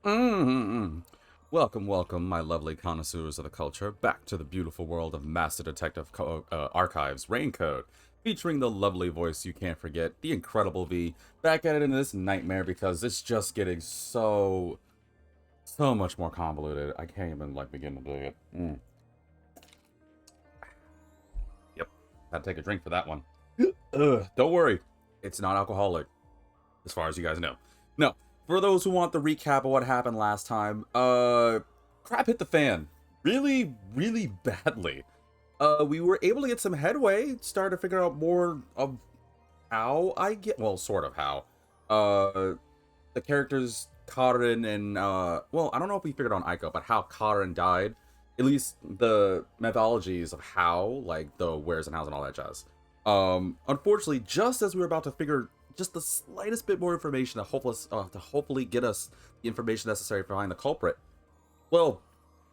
Mm-hmm. Welcome, welcome, my lovely connoisseurs of the culture, back to the beautiful world of Master Detective Archives Raincode, featuring the lovely voice you can't forget, the incredible V, back at it in this nightmare because it's just getting so much more convoluted. I can't even, begin to do it. Yep, had to take a drink for that one. Ugh, don't worry, it's not alcoholic, as far as you guys know. No, for those who want the recap of what happened last time, crap hit the fan really badly. We were able to get some headway, start to figure out more of how well, sort of how, the characters Karin and, well, I don't know if we figured out on Aiko, but how Karin died, at least the methodologies of how, like the wheres and hows and all that jazz. Unfortunately, just as we were about to figure just the slightest bit more information to hopefully get us the information necessary to find the culprit, well,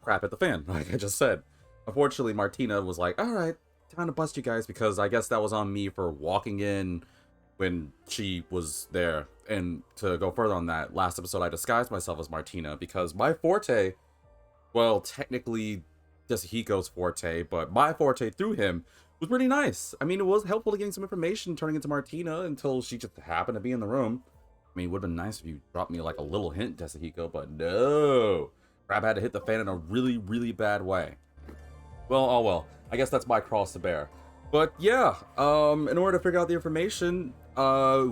crap at the fan, like I just said. Unfortunately, Martina was like, alright, time to bust you guys, because I guess that was on me for walking in when she was there. And to go further on that, last episode I disguised myself as Martina because my forte, well, technically Desuhiko's forte, but my forte through him was pretty nice. I mean, it was helpful to getting some information turning into Martina until she just happened to be in the room. I mean, it would have been nice if you dropped me like a little hint, Desuhiko, but no. Crab had to hit the fan in a really bad way. Well, oh well. I guess that's my cross to bear. But yeah, in order to figure out the information,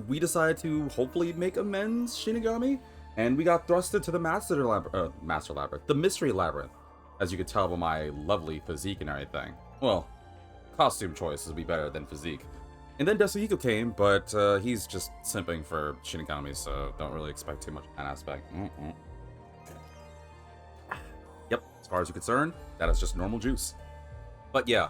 we decided to hopefully make amends, Shinigami, and we got thrusted to the Master Labyrinth, the Mystery Labyrinth, as you could tell by my lovely physique and everything. Well, costume choices would be better than physique. And then Desuhiko came, but he's just simping for Shinigami, so don't really expect too much in that aspect. Yep, as far as you're concerned, that is just normal juice. But yeah,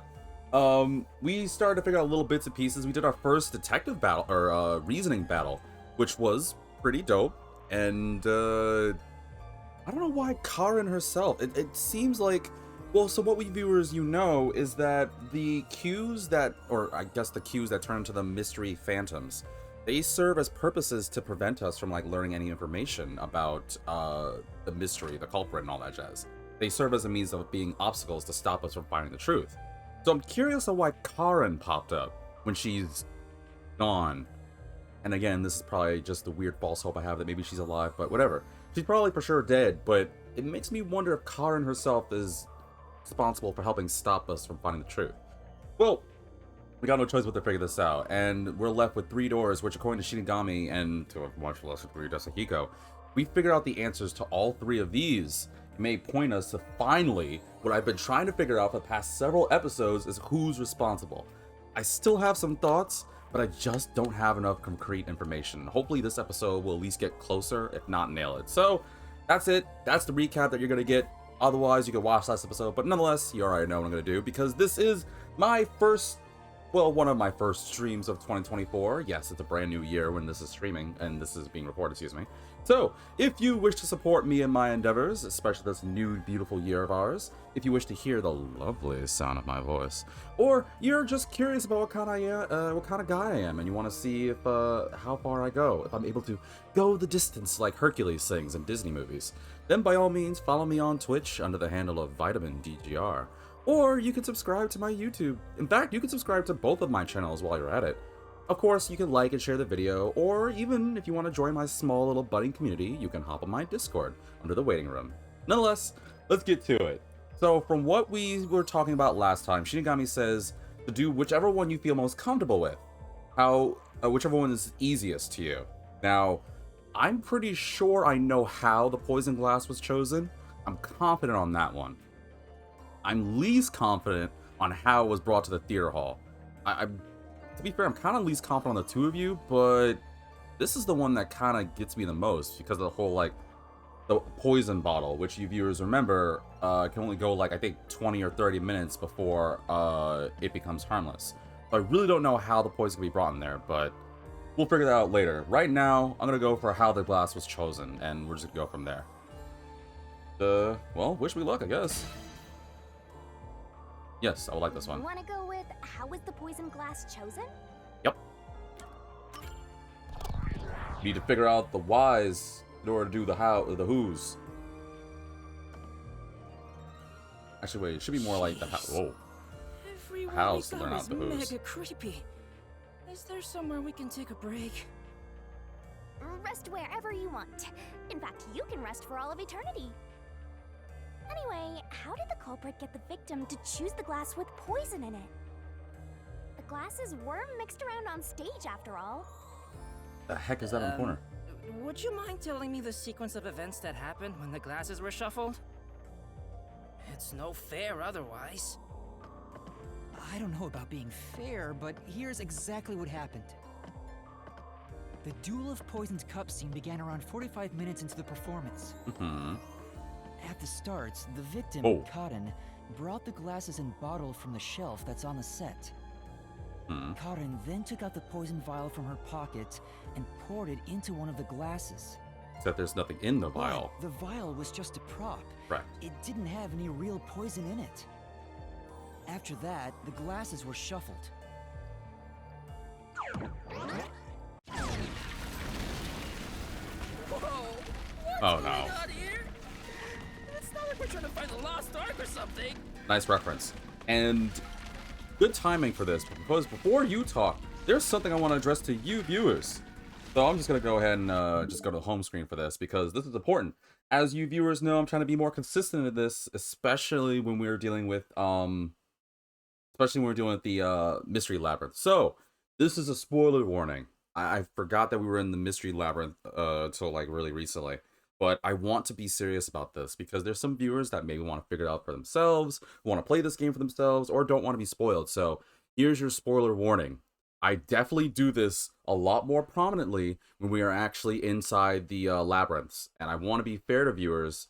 we started to figure out little bits and pieces. We did our first detective battle, or reasoning battle, which was pretty dope. And I don't know why Karin herself. It seems like, well, so what we viewers is that the cues that, or I guess the cues that turn into the mystery phantoms, they serve as purposes to prevent us from like learning any information about the mystery, the culprit, and all that jazz. They serve as a means of being obstacles to stop us from finding the truth. So I'm curious on why Karin popped up when she's gone. And again, this is probably just the weird false hope I have that maybe she's alive, but whatever. She's probably for sure dead, but it makes me wonder if Karin herself is responsible for helping stop us from finding the truth. Well, we got no choice but to figure this out, and we're left with 3 doors, which according to Shinigami, and to a much lesser degree Desuhiko, we figured out the answers to all 3 of these. It may point us to finally what I've been trying to figure out for the past several episodes is who's responsible. I still have some thoughts, but I just don't have enough concrete information. Hopefully this episode will at least get closer, if not nail it. So that's it. That's the recap that you're going to get. Otherwise, you can watch last episode, but nonetheless, you already know what I'm going to do, because this is my first, well, one of my first streams of 2024. Yes, it's a brand new year when this is streaming, and this is being recorded, excuse me. So, if you wish to support me in my endeavors, especially this new beautiful year of ours, if you wish to hear the lovely sound of my voice, or you're just curious about what kind of guy I am, and you want to see if how far I go, if I'm able to go the distance like Hercules sings in Disney movies, then by all means follow me on Twitch under the handle of Vitamin DGR. Or you can subscribe to my YouTube. In fact, you can subscribe to both of my channels while you're at it. Of course, you can like and share the video, or even if you want to join my small little budding community, you can hop on my Discord under the waiting room. Nonetheless, let's get to it. So from what we were talking about last time, Shinigami says to do whichever one you feel most comfortable with. Whichever one is easiest to you. Now, I'm pretty sure I know how the poison glass was chosen. I'm confident on that one. I'm least confident on how it was brought to the theater hall. To be fair, I'm kind of least confident on the 2 of you, but this is the one that kind of gets me the most because of the whole, like, the poison bottle, which you viewers remember, can only go, like, I think 20 or 30 minutes before it becomes harmless. So I really don't know how the poison can be brought in there, but we'll figure that out later. Right now, I'm going to go for how the glass was chosen, and we're just going to go from there. Well, wish me luck, I guess. Yes, I would like this one. You want to go with how was the poison glass chosen? Yep. Need to figure out the whys in order to do the who's. Actually, wait, it should be more like the house. Whoa. House to learn out the who's. Mega creepy. Is there somewhere we can take a break? Rest wherever you want. In fact, you can rest for all of eternity. Anyway, how did the culprit get the victim to choose the glass with poison in it? The glasses were mixed around on stage, after all. The heck is that in the corner? Would you mind telling me the sequence of events that happened when the glasses were shuffled? It's no fair otherwise. I don't know about being fair, but here's exactly what happened. The Duel of Poisoned Cup scene began around 45 minutes into the performance. At the start, the victim, Karin, brought the glasses and bottle from the shelf that's on the set. Karin then took out the poison vial from her pocket and poured it into one of the glasses. Except there's nothing in the vial. The vial was just a prop. Right. It didn't have any real poison in it. After that, the glasses were shuffled. Whoa! Oh no. It's not like we're trying to find the lost ark or something. Nice reference. And good timing for this, because before you talk, there's something I want to address to you viewers. So I'm just going to go ahead and just go to the home screen for this, because this is important. As you viewers know, I'm trying to be more consistent in this, especially when we're dealing with the Mystery Labyrinth. So this is a spoiler warning. I forgot that we were in the Mystery Labyrinth until like really recently. But I want to be serious about this because there's some viewers that maybe want to figure it out for themselves, want to play this game for themselves, or don't want to be spoiled. So here's your spoiler warning. I definitely do this a lot more prominently when we are actually inside the labyrinths. And I want to be fair to viewers,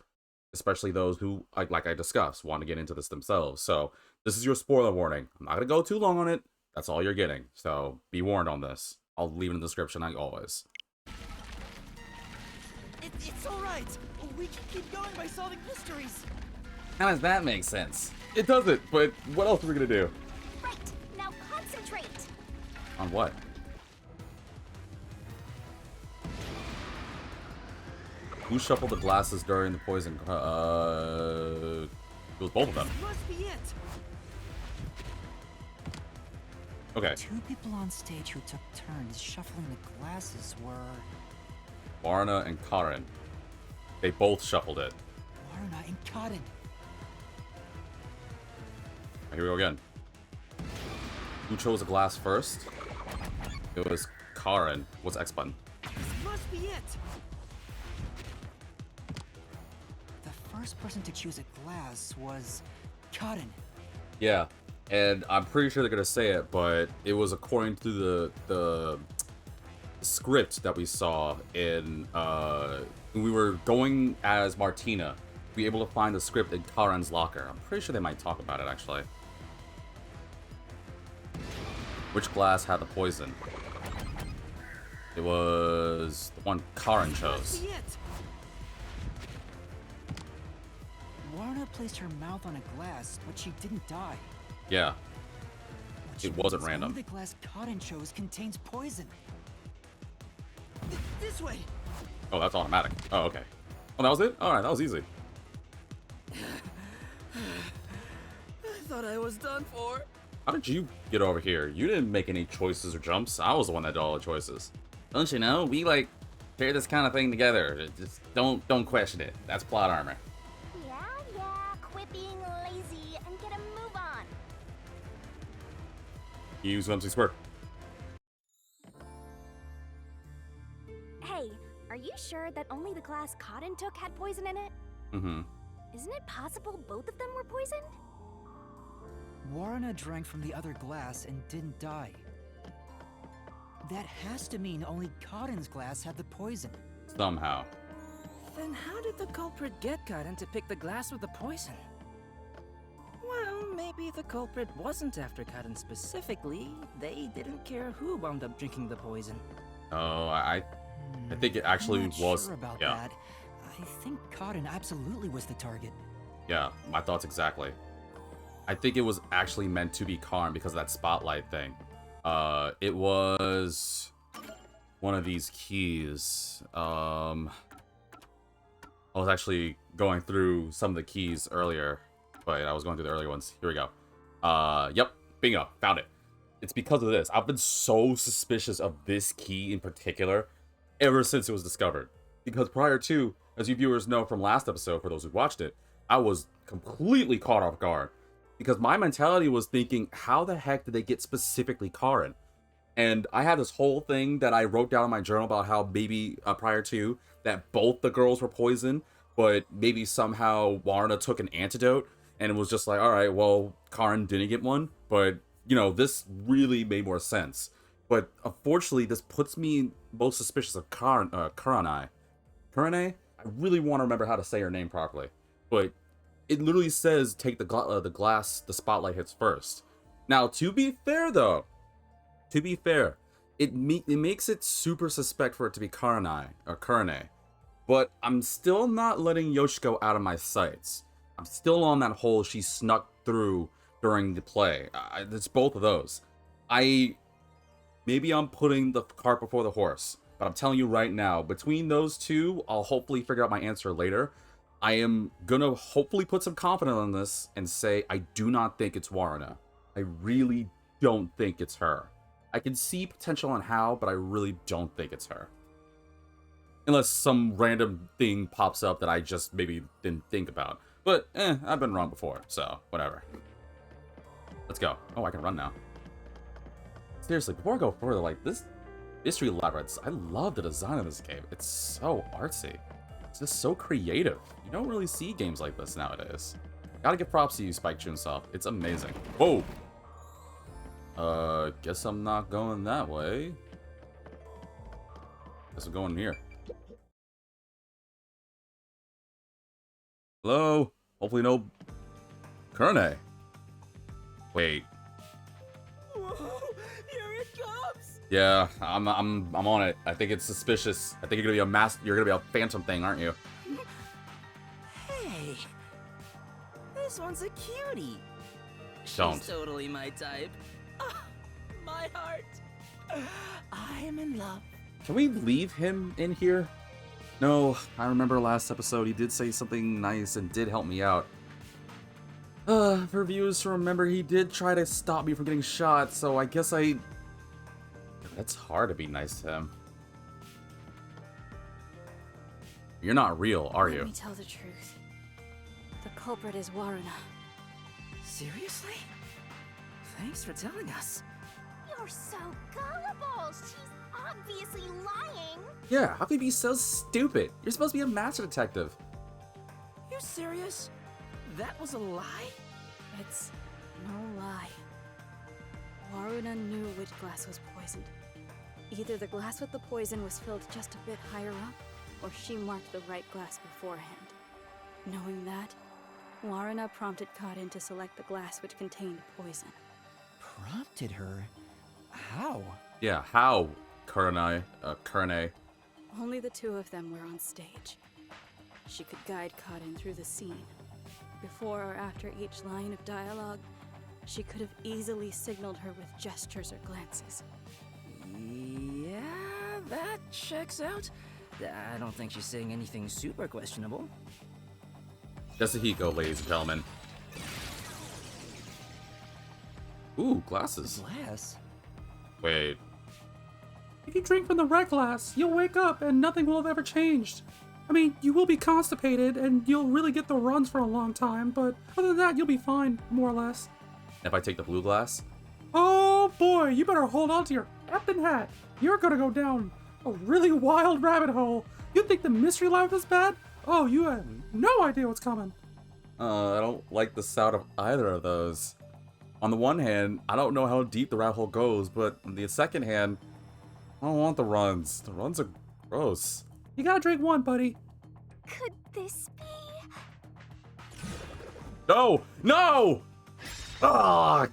especially those who, like I discussed, want to get into this themselves. So this is your spoiler warning. I'm not going to go too long on it. That's all you're getting. So be warned on this. I'll leave it in the description like always. It's all right. We can keep going by solving mysteries. How does that make sense? It doesn't, but what else are we going to do? Right, now concentrate. On what? Who shuffled the glasses during the poison? It was both of them. This must be it. Okay. Two people on stage who took turns shuffling the glasses were Varna and Karin. They both shuffled it. Varna and Karin. Here we go again. Who chose a glass first? It was Karin. What's X button? This must be it. The first person to choose a glass was Karin. Yeah, and I'm pretty sure they're gonna say it, but it was according to the script that we saw in when we were going as Martina. We were able to find the script in Karin's locker. I'm pretty sure they might talk about it actually. Which glass had the poison? It was the one Karin chose. Varna placed her mouth on a glass, but she didn't die. Yeah. Which It wasn't means random. only the glass Karin chose contains poison. This way. Oh, that's automatic. Oh, okay. Oh, that was it? Alright, that was easy. I thought I was done for. How did you get over here? You didn't make any choices or jumps. I was the one that did all the choices. Don't you know? We, like, share this kind of thing together. Just don't question it. That's plot armor. Yeah, quit being lazy and get a move on. You use MC Square. Hey, are you sure that only the glass Cotton took had poison in it? Mm-hmm. Isn't it possible both of them were poisoned? Varna drank from the other glass and didn't die. That has to mean only Karin's glass had the poison. Somehow. Then how did the culprit get Karin to pick the glass with the poison? Well, maybe the culprit wasn't after Karin specifically. They didn't care who wound up drinking the poison. Oh, I think it actually I'm not was. sure about Yeah. that. I think Karin absolutely was the target. Yeah, my thoughts exactly. I think it was actually meant to be Karin because of that spotlight thing. It was one of these keys. I was actually going through some of the keys earlier. But I was going through the earlier ones. Here we go. Yep. Bingo. Found it. It's because of this. I've been so suspicious of this key in particular ever since it was discovered. Because prior to, as you viewers know from last episode, for those who watched it, I was completely caught off guard. Because my mentality was thinking, how the heck did they get specifically Karin? And I had this whole thing that I wrote down in my journal about how maybe prior to that both the girls were poisoned, but maybe somehow Warna took an antidote and it was just like, all right, well, Karin didn't get one, but you know, this really made more sense. But unfortunately, this puts me most suspicious of Karane. Karane? I really want to remember how to say her name properly, but it literally says take the spotlight hits first. Now, to be fair though, it makes it super suspect for it to be Karane, but I'm still not letting Yoshiko out of my sights. I'm still on that hole she snuck through during the play. It's both of those. Maybe I'm putting the cart before the horse, but I'm telling you right now, between those two, I'll hopefully figure out my answer later. I am gonna hopefully put some confidence on this and say I do not think it's Warna. I really don't think it's her. I can see potential on how, but I really don't think it's her. Unless some random thing pops up that I just maybe didn't think about. But, I've been wrong before, so whatever. Let's go. Oh, I can run now. Seriously, before I go further, like, this Mystery Labyrinth, I love the design of this game. It's so artsy. It's just so creative. You don't really see games like this nowadays. Gotta give props to you, Spike Chunsoft. It's amazing. Whoa! Guess I'm not going that way. Guess I'm going here. Hello? Hopefully no... Karane. Wait. Whoa, here it comes! Yeah, I'm on it. I think it's suspicious. I think you're gonna be a phantom thing, aren't you? Hey, this one's a cutie. Don't. She's totally my type. Ah, my heart. I am in love. Can we leave him in here? No, I remember last episode he did say something nice and did help me out. For viewers to remember, he did try to stop me from getting shot, so I guess It's hard to be nice to him. You're not real, are you? Let me tell the truth. The culprit is Warna. Seriously? Thanks for telling us. You're so gullible. She's obviously lying. Yeah, how could you be so stupid? You're supposed to be a master detective. You serious? That was a lie? It's no lie. Waruna knew which glass was poisoned. Either the glass with the poison was filled just a bit higher up, or she marked the right glass beforehand. Knowing that, Waruna prompted Karin to select the glass which contained poison. Prompted her? How? Yeah, how, Karane? Only the two of them were on stage. She could guide Karin through the scene. Before or after each line of dialogue, she could have easily signaled her with gestures or glances. Yeah, that checks out. I don't think she's saying anything super questionable. Desuhiko, ladies and gentlemen. Ooh, glasses. Glass? Wait. If you drink from the red glass, you'll wake up and nothing will have ever changed. I mean, you will be constipated and you'll really get the runs for a long time, but other than that, you'll be fine, more or less. If I take the blue glass? Oh boy, you better hold on to your captain hat. You're gonna go down a really wild rabbit hole. You think the Mystery Labyrinth is bad? Oh, you have no idea what's coming. I don't like the sound of either of those. On the one hand, I don't know how deep the rabbit hole goes, but on the second hand, I don't want the runs. The runs are gross. You gotta drink one, buddy. Could this be? No! No! Ah!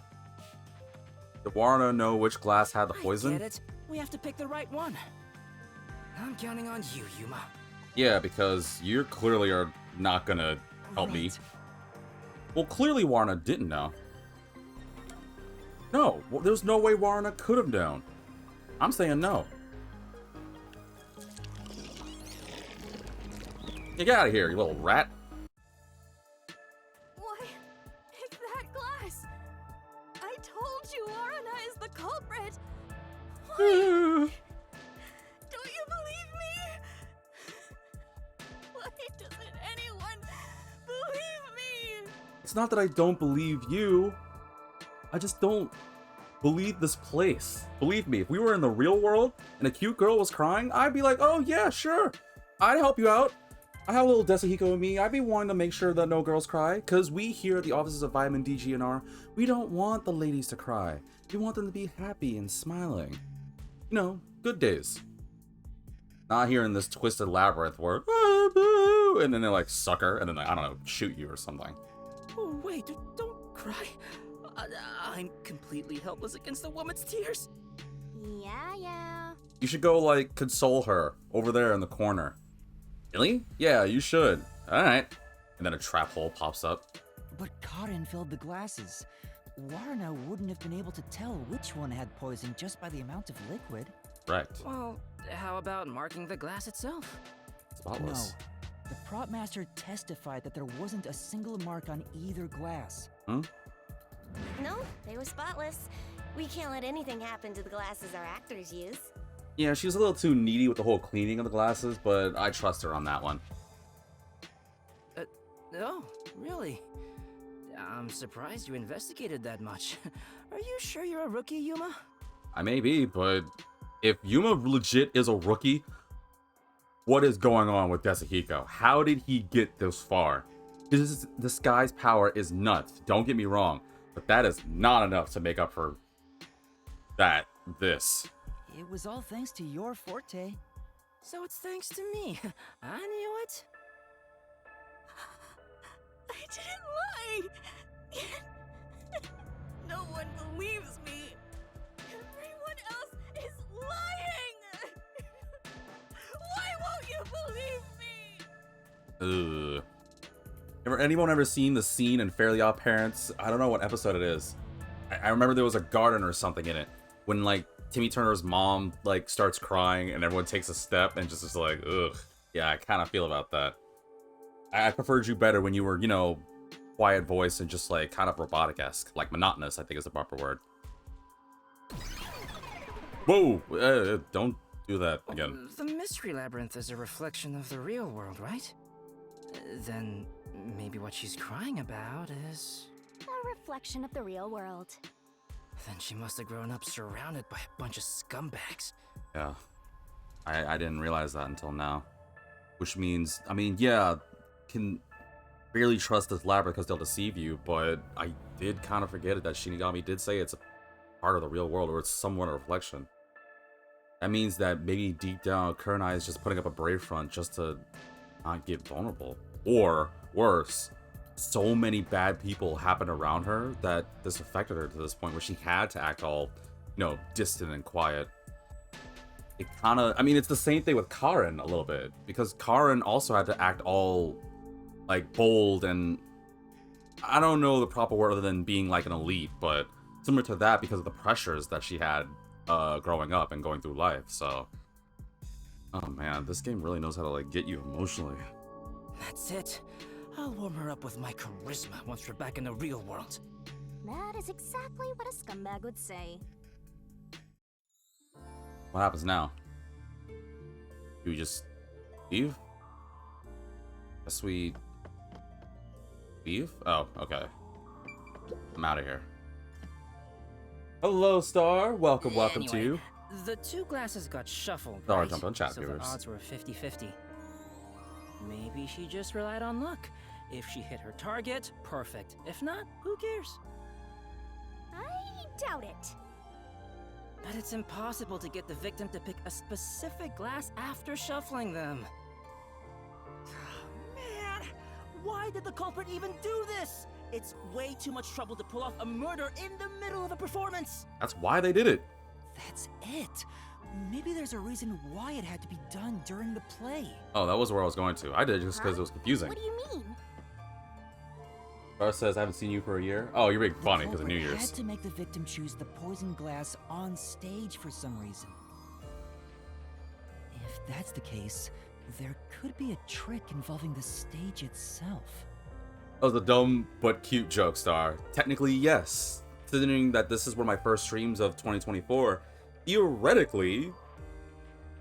Did Warna know which glass had the I poison? get it. We have to pick the right one. I'm counting on you, Yuma. Yeah, because you clearly are not gonna help me. Right. Well, clearly Warna didn't know. No, well, there's no way Warna could have known. I'm saying no. Get out of here, you little rat. Why, it's that glass. I told you Arana is the culprit. Why? Don't you believe me? Why doesn't anyone believe me? It's not that I don't believe you. I just don't believe this place. Believe me, if we were in the real world and a cute girl was crying, I'd be like, oh yeah, sure. I'd help you out. I have a little Desuhiko in me. I'd be wanting to make sure that no girls cry, because we here at the offices of Vitamin D, GNR, we don't want the ladies to cry. We want them to be happy and smiling. You know, good days. Not here in this twisted labyrinth where, ah, boo, and then they're like, sucker, and then they, I don't know, shoot you or something. Oh, wait, don't cry. I'm completely helpless against the woman's tears. Yeah. You should go, like, console her over there in the corner. Really? Yeah, you should. Alright. And then a trap hole pops up. But Karen filled the glasses. Warna wouldn't have been able to tell which one had poison just by the amount of liquid. Correct. Well, how about marking the glass itself? Spotless. No. The prop master testified that there wasn't a single mark on either glass. Hmm? No, they were spotless. We can't let anything happen to the glasses our actors use. Yeah, she was a little too needy with the whole cleaning of the glasses, but I trust her on that one. Oh, really? I'm surprised you investigated that much. Are you sure you're a rookie, Yuma? I may be, but if Yuma legit is a rookie, what is going on with Desuhiko? How did he get this far? This guy's power is nuts, don't get me wrong, but that is not enough to make up for this. It was all thanks to your forte. So it's thanks to me. I knew it. I didn't lie. No one believes me. Everyone else is lying. Why won't you believe me? Ugh. Anyone ever seen the scene in Fairly Odd Parents? I don't know what episode it is. I remember there was a garden or something in it when, like, Timmy Turner's mom, like, starts crying and everyone takes a step and just is like, ugh. Yeah, I kind of feel about that. I preferred you better when you were, you know, quiet voice and just, like, kind of robotic-esque. Like, monotonous, I think is the proper word. Whoa! Don't do that again. The Mystery Labyrinth is a reflection of the real world, right? Then maybe what she's crying about is... A reflection of the real world. Then she must have grown up surrounded by a bunch of scumbags. Yeah. I didn't realize that until now. Which means, I mean, yeah, can barely trust this labyrinth because they'll deceive you, but I did kind of forget it that Shinigami did say it's a part of the real world, or it's somewhat a reflection. That means that maybe deep down, Kurenai is just putting up a brave front just to not get vulnerable. Or, worse, so many bad people happened around her that this affected her to this point where she had to act all, you know, distant and quiet. It kind of, I mean, it's the same thing with Karen a little bit, because Karen also had to act all, like, bold and, I don't know the proper word other than being like an elite, but similar to that because of the pressures that she had growing up and going through life. So, oh man, this game really knows how to, like, get you emotionally. That's it. I'll warm her up with my charisma once we're back in the real world. That is exactly what a scumbag would say. What happens now? Do we just leave? Guess we leave? Oh, okay. I'm out of here. Hello, Star. Welcome Anyway, to... The two glasses got shuffled, Star right? jumped on chat So viewers. the odds were 50-50. Maybe she just relied on luck. If she hit her target, perfect. If not, who cares? I doubt it. But it's impossible to get the victim to pick a specific glass after shuffling them. Man, why did the culprit even do this? It's way too much trouble to pull off a murder in the middle of a performance. That's why they did it. That's it. Maybe there's a reason why it had to be done during the play. Oh, that was where I was going to. I did it just because it was confusing. What do you mean? Star says, I haven't seen you for a year. Oh, you're being funny The because of New culprit Year's. had to make the victim choose the poison glass on stage for some reason. If that's the case, There could be a trick involving the stage itself. That was a dumb but cute joke, Star. Technically, yes. Considering that this is one of my first streams of 2024, theoretically,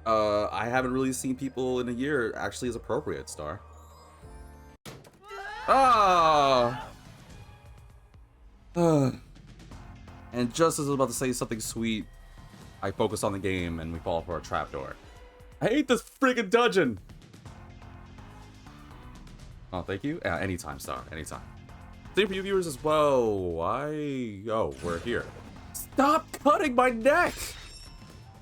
I haven't really seen people in a year actually as appropriate, Star. Ah! And just as I was about to say something sweet, I focus on the game and we fall for a trapdoor. I hate this freaking dungeon! Oh, thank you. Anytime, Star. Anytime. Same for you viewers as well. Why? Oh, we're here. Stop cutting my neck!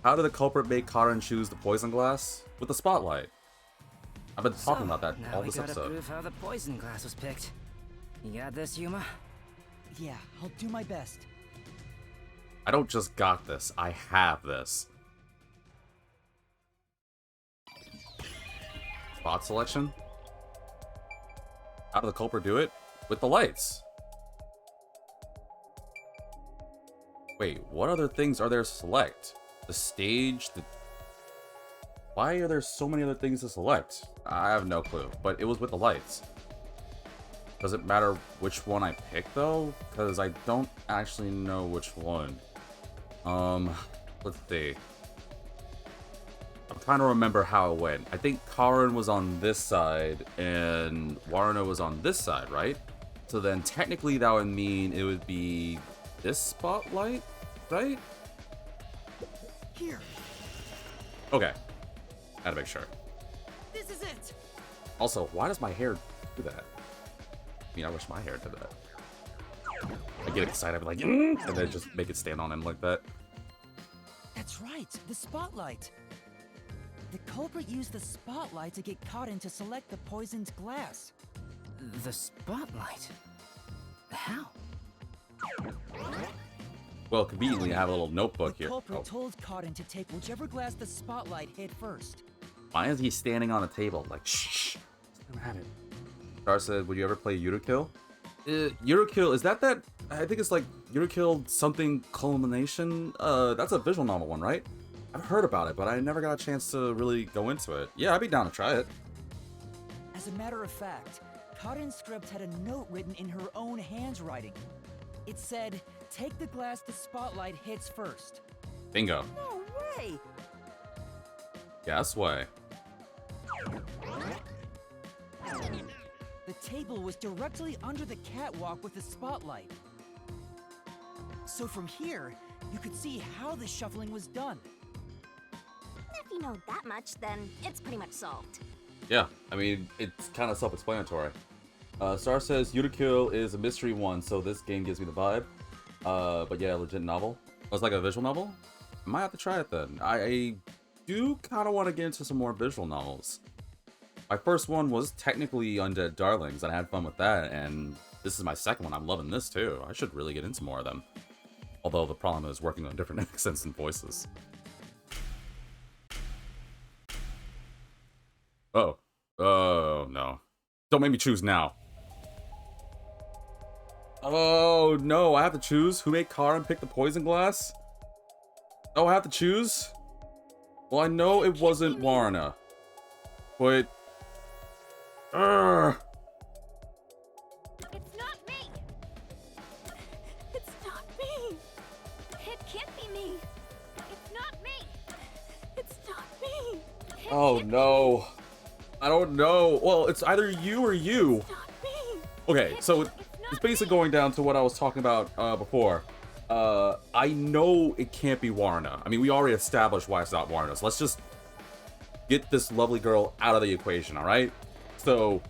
How did the culprit make Karin choose the poison glass? With the spotlight. I've been talking about that now all we this gotta episode. prove how the poison glass was picked. You got this, Yuma? Yeah, I'll do my best. I don't just got this. I have this. Spot selection? How did the culprit do it? With the lights. Wait, what other things are there to select? The stage, Why are there so many other things to select? I have no clue, but it was with the lights. Does it matter which one I pick though? Because I don't actually know which one. Let's see. I'm trying to remember how it went. I think Karin was on this side and Warna was on this side, right? So then technically that would mean it would be this spotlight, right? Here, Okay. Gotta make sure. this is it. Also, why does my hair do that? I mean, I wish my hair did that. I get excited, I'm like, "Mm," and then just make it stand on him like that. That's right, the spotlight. The culprit used the spotlight to get caught in to select the poisoned glass. The spotlight? How? Well, conveniently, I have a little notebook The here. culprit Oh, told Cotton to take whichever glass the spotlight hit first. why is he standing on a table? Like, shh. Let him have it. Star said, would you ever play Eurokill? Eurokill, is that? I think it's like Eurokill something culmination. That's a visual novel one, right? I've heard about it, but I never got a chance to really go into it. Yeah, I'd be down to try it. As a matter of fact, Cotton's script had a note written in her own handwriting. It said, take the glass the spotlight hits first. Bingo. No way! Guess way. The table was directly under the catwalk with the spotlight. So from here, you could see how the shuffling was done. If you know that much, then it's pretty much solved. Yeah, I mean, it's kind of self-explanatory. Star says Eurokill is a mystery one, so this game gives me the vibe. But yeah, legit novel. It's like a visual novel? I might have to try it then. I do kind of want to get into some more visual novels. My first one was technically Undead Darlings, and I had fun with that, and this is my second one. I'm loving this too. I should really get into more of them. Although the problem is working on different accents and voices. Oh. Oh, no. Don't make me choose now. Oh, no. I have to choose who made Karin pick the poison glass? Oh, I have to choose? Well, I know it wasn't Warna. But... Urgh. It's not me! It's not me! It can't be me! It's not me! It's not me! It Oh, can't be no. me. I don't know. Well, it's either you or you. It's not me! Okay, so it's basically going down to what I was talking about before. I know it can't be Warna. I mean, we already established why it's not Warna, so let's just get this lovely girl out of the equation, alright? So,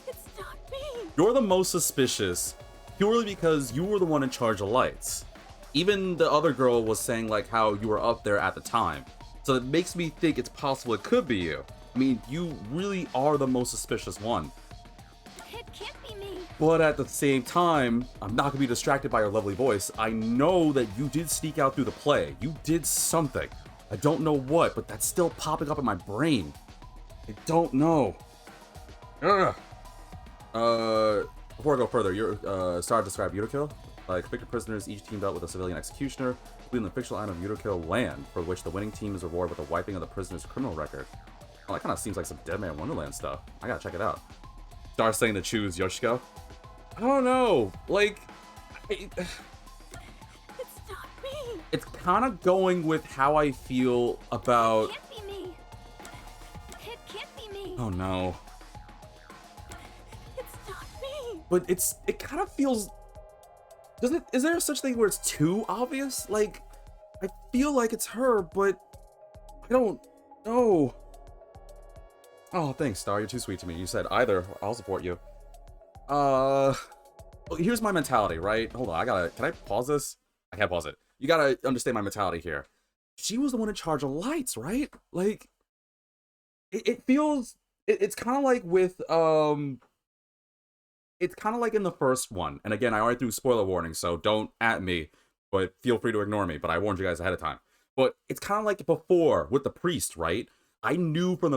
It's not me! you're the most suspicious purely because you were the one in charge of lights. Even the other girl was saying, like, how you were up there at the time. So it makes me think it's possible it could be you. I mean, you really are the most suspicious one. It can't be me! But at the same time, I'm not gonna be distracted by your lovely voice. I know that you did sneak out through the play. You did something. I don't know what, but that's still popping up in my brain. I don't know. Ugh. Before I go further, your Star described Eurokill. Convicted prisoners each teamed up with a civilian executioner, including the fictional island of Eurokill Land, for which the winning team is rewarded with the wiping of the prisoner's criminal record. Oh, that kind of seems like some Dead Man Wonderland stuff. I gotta check it out. Star saying to choose Yoshiko. I don't know. Like, It's not me. it's kind of going with how I feel about. It can't be me. It can't be me. Oh no. It's not me. But it kind of feels. Doesn't it? Is there such thing where it's too obvious? Like, I feel like it's her, but I don't know. Oh, thanks, Star. You're too sweet to me. You said either. I'll support you. Well, here's my mentality, right? Hold on. Can I pause this? I can't pause it. You gotta understand my mentality here. She was the one in charge of lights, right? Like, it feels. It's kind of like with It's kind of like in the first one. And again, I already threw spoiler warning, so don't at me, but feel free to ignore me. But I warned you guys ahead of time. But it's kind of like before with the priest, right? I knew from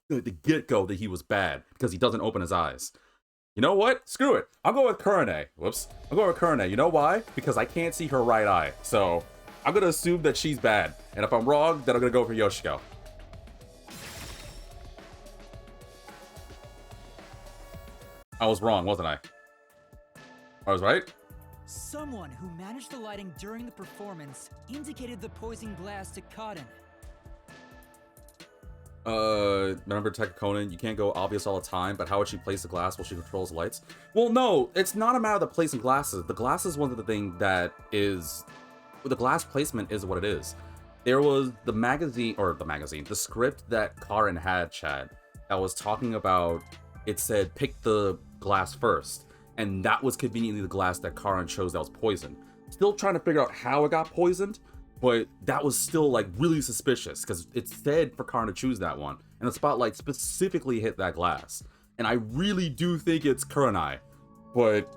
the get-go that he was bad because he doesn't open his eyes. You know what? Screw it. I'll go with Kurane. Whoops. I'll go with Kurane. You know why? Because I can't see her right eye. So I'm going to assume that she's bad. And if I'm wrong, then I'm going to go for Yoshiko. I was wrong, wasn't I? I was right? Someone who managed the lighting during the performance indicated the poison glass to Cotton. Remember Detective Conan, you can't go obvious all the time, but how would she place the glass while she controls lights? Well, no, it's not a matter of the placing glasses. The glass is one of the things that is... The glass placement is what it is. There was the script that Karin had, Chad, that was talking about, it said, pick the glass first. And that was conveniently the glass that Karin chose that was poisoned. Still trying to figure out how it got poisoned, but that was still like really suspicious because it said for Karin to choose that one. And the spotlight specifically hit that glass. And I really do think it's Kurenai, but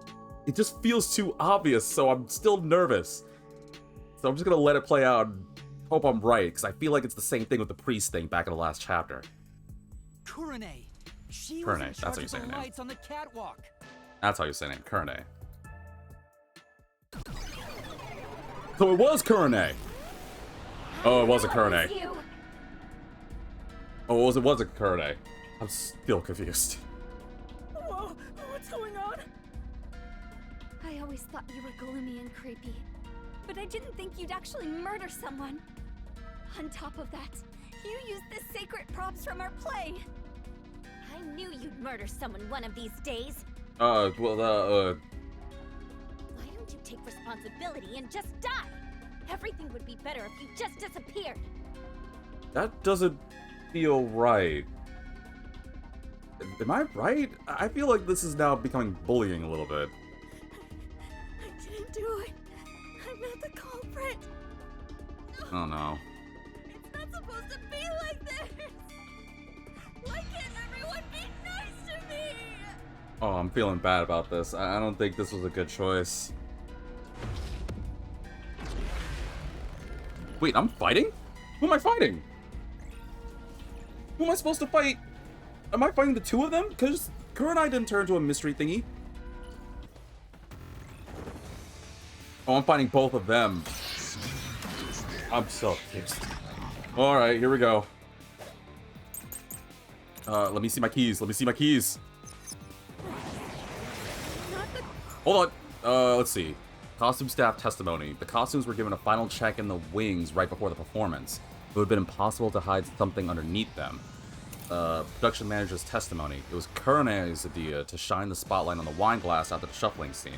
it just feels too obvious, so I'm still nervous. So I'm just gonna let it play out and hope I'm right, because I feel like it's the same thing with the priest thing back in the last chapter. Kurane. She Kurane, was that's in how charge you of say the her name. lights on the catwalk. That's how you say it, Kurane. So it was Kurane! Oh, it wasn't Kurane. Oh, it wasn't Kurane. I'm still confused. Whoa, what's going on? I always thought you were gloomy and creepy, but I didn't think you'd actually murder someone. On top of that, you used the sacred props from our play. I knew you'd murder someone one of these days. Why don't you take responsibility and just die? Everything would be better if you just disappeared. That doesn't feel right. Am I right? I feel like this is now becoming bullying a little bit. I didn't do it. I'm not the culprit. Oh no. It's not supposed to be like this. Why can't everyone be nice to me? Oh, I'm feeling bad about this. I don't think this was a good choice. Wait, I'm fighting? Who am I fighting? Who am I supposed to fight? Am I fighting the two of them? Because Kurenai didn't turn into a mystery thingy. Oh, I'm fighting both of them. I'm so confused. Alright, here we go. Let me see my keys. Let me see my keys. Hold on. Let's see. Costume staff testimony. The costumes were given a final check in the wings right before the performance. It would have been impossible to hide something underneath them. Production manager's testimony. It was Kurenai's idea to shine the spotlight on the wine glass after the shuffling scene.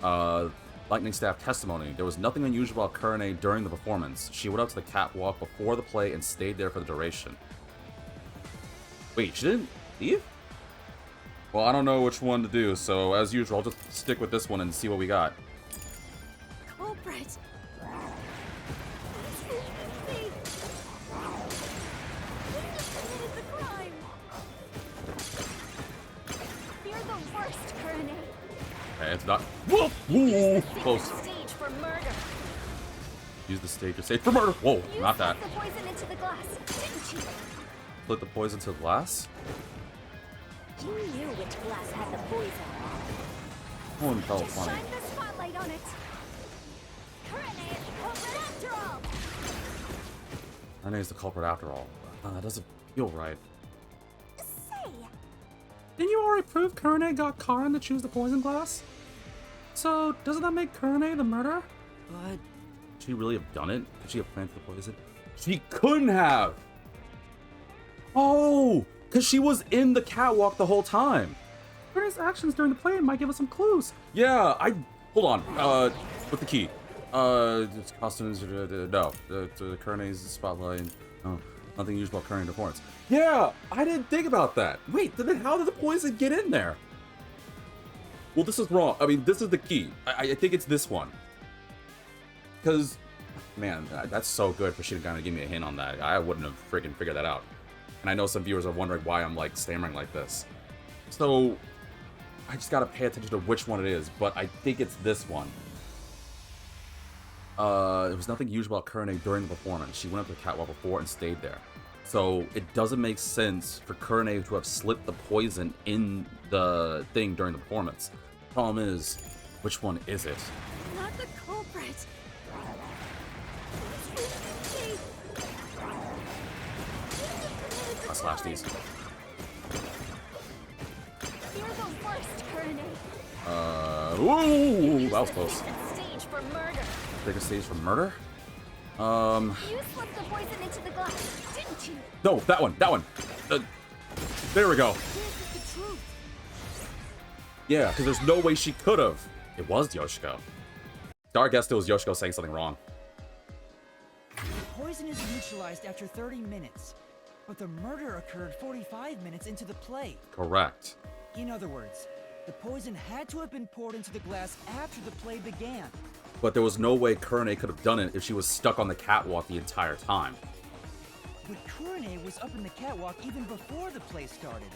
Lightning staff testimony. There was nothing unusual about Kurenai during the performance. She went up to the catwalk before the play and stayed there for the duration. Wait, she didn't leave? Well, I don't know which one to do, so as usual, I'll just stick with this one and see what we got. Culprit. Committed the crime. You're the worst, Kurenai. Okay, it's not. Whoa! Ooh, close. Stage for murder. Use the stage to save for murder. Whoa, You not that. slipped the poison into the glass, didn't you? Split the poison to the glass? You knew which glass had the poison. Oh, that was Just funny. shine the spotlight on it. Kurenai is the culprit after all. Her name's the culprit after all. That doesn't You're right. Say, Didn't you already prove Kurane got Karin to choose the poison glass? So, doesn't that make Kurane the murderer? But Could she really have done it? Could she have planted the poison? She couldn't have! Oh! Because she was in the catwalk the whole time. Kurane's actions during the play might give us some clues. Yeah, hold on. With the key. It's costumes. No. The Kurne's spotlight. No. Nothing usual about Kurne performance. Yeah! I didn't think about that. Wait, then how did the poison get in there? Well, this is wrong. I mean, this is the key. I think it's this one. Because, man, that's so good for she to kind of give me a hint on that. I wouldn't have freaking figured that out. And I know some viewers are wondering why I'm, like, stammering like this. So, I just gotta pay attention to which one it is, but I think it's this one. There was nothing usual about Kurane during the performance. She went up to the catwalk before and stayed there. So, it doesn't make sense for Kurane to have slipped the poison in the thing during the performance. Problem is, which one is it? not the culprit. I'll slash these. You're the worst, Kurane. Ooh, that was close. Stage for murder. Take a stage for murder? You slipped the poison into the glass, didn't you? No, that one. There we go. This is the truth. Yeah, because there's no way she could have. It was Yoshiko. Star guessed it was Yoshiko saying something wrong. The poison is neutralized after 30 minutes, but the murder occurred 45 minutes into the play. Correct. In other words, the poison had to have been poured into the glass after the play began. But there was no way Kurane could have done it if she was stuck on the catwalk the entire time. But Kurane was up in the catwalk even before the play started.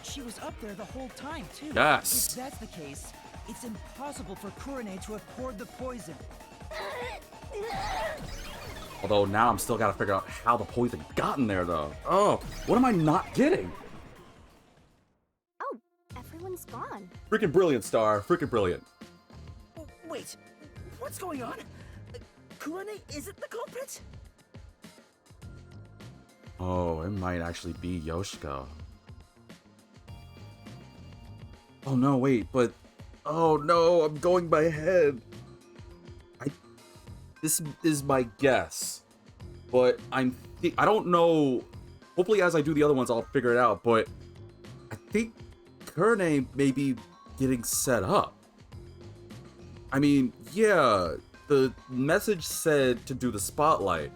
She was up there the whole time, too. Yes. If that's the case, it's impossible for Kurane to have poured the poison. Although now I'm still gotta figure out how the poison got in there, though. Oh, what am I not getting? Oh, everyone's gone. Freaking brilliant, Star. Freaking brilliant. wait, what's going on? Kurane isn't the culprit? Oh, it might actually be Yoshiko. Oh no, wait, but... Oh no, I'm going by head. This is my guess. But I don't know... Hopefully as I do the other ones, I'll figure it out, but... I think Kurane may be getting set up. I mean, yeah, the message said to do the spotlight,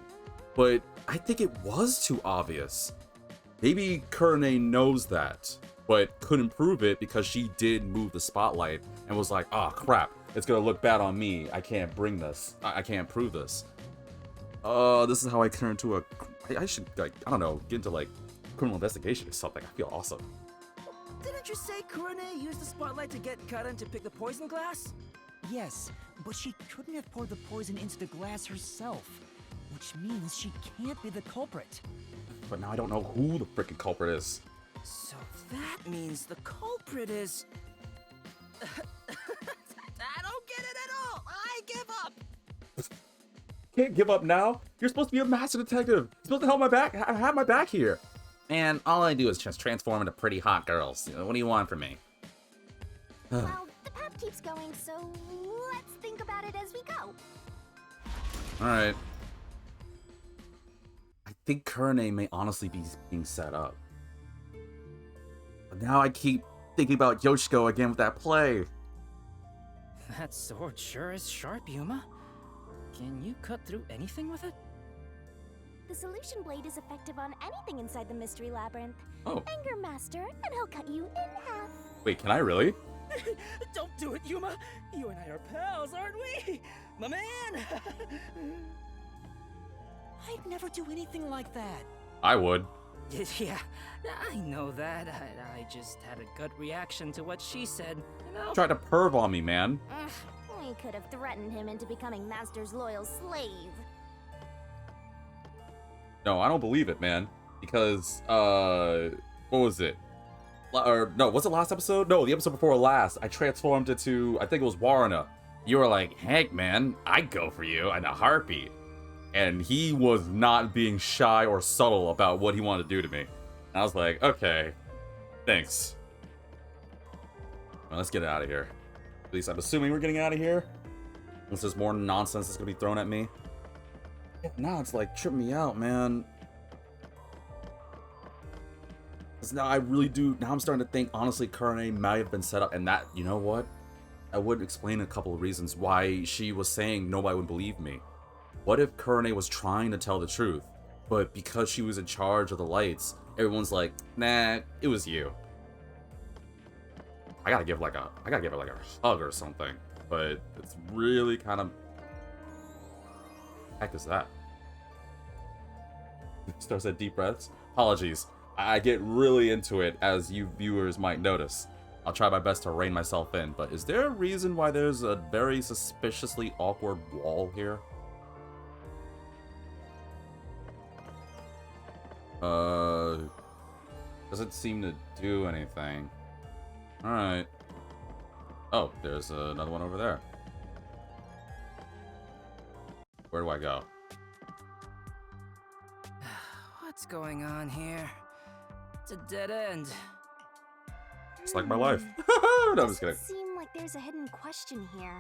but I think it was too obvious. Maybe Kurane knows that, but couldn't prove it because she did move the spotlight and was like, oh crap, it's gonna look bad on me. I can't bring this. I can't prove this. This is how I turn into a... I should, like, I don't know, get into, like, criminal investigation or something. I feel awesome. Didn't you say Kurane used the spotlight to get Karin to pick the poison glass? Yes, but she couldn't have poured the poison into the glass herself, which means she can't be the culprit. But now I don't know who the freaking culprit is. So that means the culprit is... I don't get it at all! I give up! Can't give up now. You're supposed to be a master detective. You're supposed to help my back. Have my back here. Man, all I do is just transform into pretty hot girls. What do you want from me? Well, the path keeps going, so let's think about it as we go. All right. I think Kurane may honestly be being set up. But now I keep thinking about Yoshiko again with that play. That sword sure is sharp, Yuma. Can you cut through anything with it? The solution blade is effective on anything inside the Mystery Labyrinth. Oh, Anger Master, and he'll cut you in half. wait, can I really? Don't do it, Yuma! You and I are pals, aren't we? My man! I'd never do anything like that. I would. Yeah, I know that. I just had a gut reaction to what she said, you know? Tried to perv on me, man. Ugh, we could have threatened him into becoming Master's loyal slave. No, I don't believe it, man. Because, what was it? Or, no, was it last episode? No, the episode before last. I transformed into, I think it was Warrena. You were like, heck, man, I'd go for you in a heartbeat. And he was not being shy or subtle about what he wanted to do to me. And I was like, okay, thanks. Well, let's get out of here. At least I'm assuming we're getting out of here. Unless there's more nonsense that's gonna be thrown at me. Yeah, now it's like tripping me out, man. Because now I really do. Now I'm starting to think, honestly, Kurane might have been set up. And that, you know what? I would explain a couple of reasons why she was saying nobody would believe me. What if Kurane was trying to tell the truth, but because she was in charge of the lights, everyone's like, nah, it was you. I gotta give her like a hug or something. But it's really kind of... Heck is that? Starts at deep breaths. Apologies. I get really into it, as you viewers might notice. I'll try my best to rein myself in, but is there a reason why there's a very suspiciously awkward wall here? Doesn't seem to do anything. Alright. Oh, there's another one over there. Where do I go? What's going on here? It's a dead end. It's like my life. No, I'm just kidding. Doesn't seem like there's a hidden question here.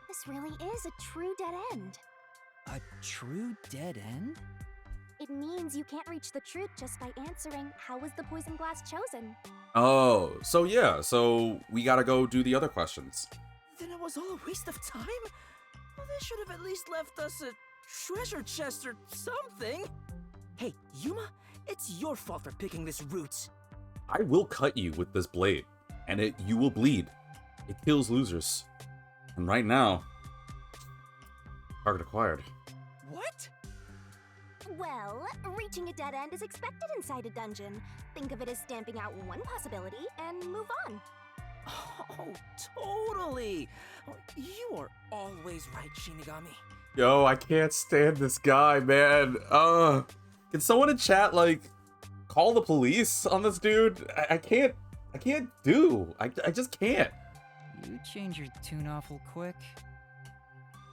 This really is a true dead end. A true dead end? It means you can't reach the truth just by answering, how was the poison glass chosen? Oh, so yeah, so we gotta go do the other questions. Then it was all a waste of time? Well, they should have at least left us a treasure chest or something. Hey, Yuma, it's your fault for picking this route. I will cut you with this blade, and you will bleed. It kills losers. And right now, target acquired. What? Well, reaching a dead end is expected inside a dungeon. Think of it as stamping out one possibility and move on. Oh, totally. You are always right, Shinigami. Yo, I can't stand this guy, man. Can someone in chat, like, call the police on this dude? I can't I just can't. You change your tune awful quick.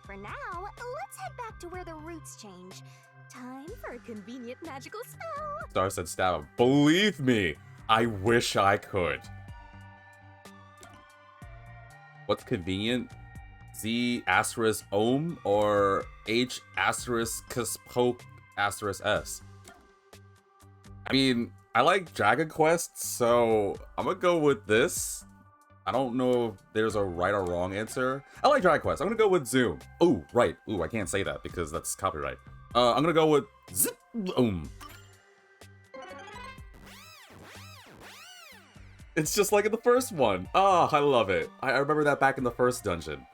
For now, let's head back to where the roots change. Time for a convenient magical spell. Star said stab him. Believe me, I wish I could. What's convenient? Z asterisk ohm or H asterisk poke asterisk S? I mean, I like Dragon Quest, so I'm gonna go with this. I don't know if there's a right or wrong answer. I like Dragon Quest. I'm gonna go with Zoom. Oh, right. Ooh, I can't say that because that's copyright. I'm gonna go with zip It's just like in the first one. Oh, I love it. I remember that back in the first dungeon.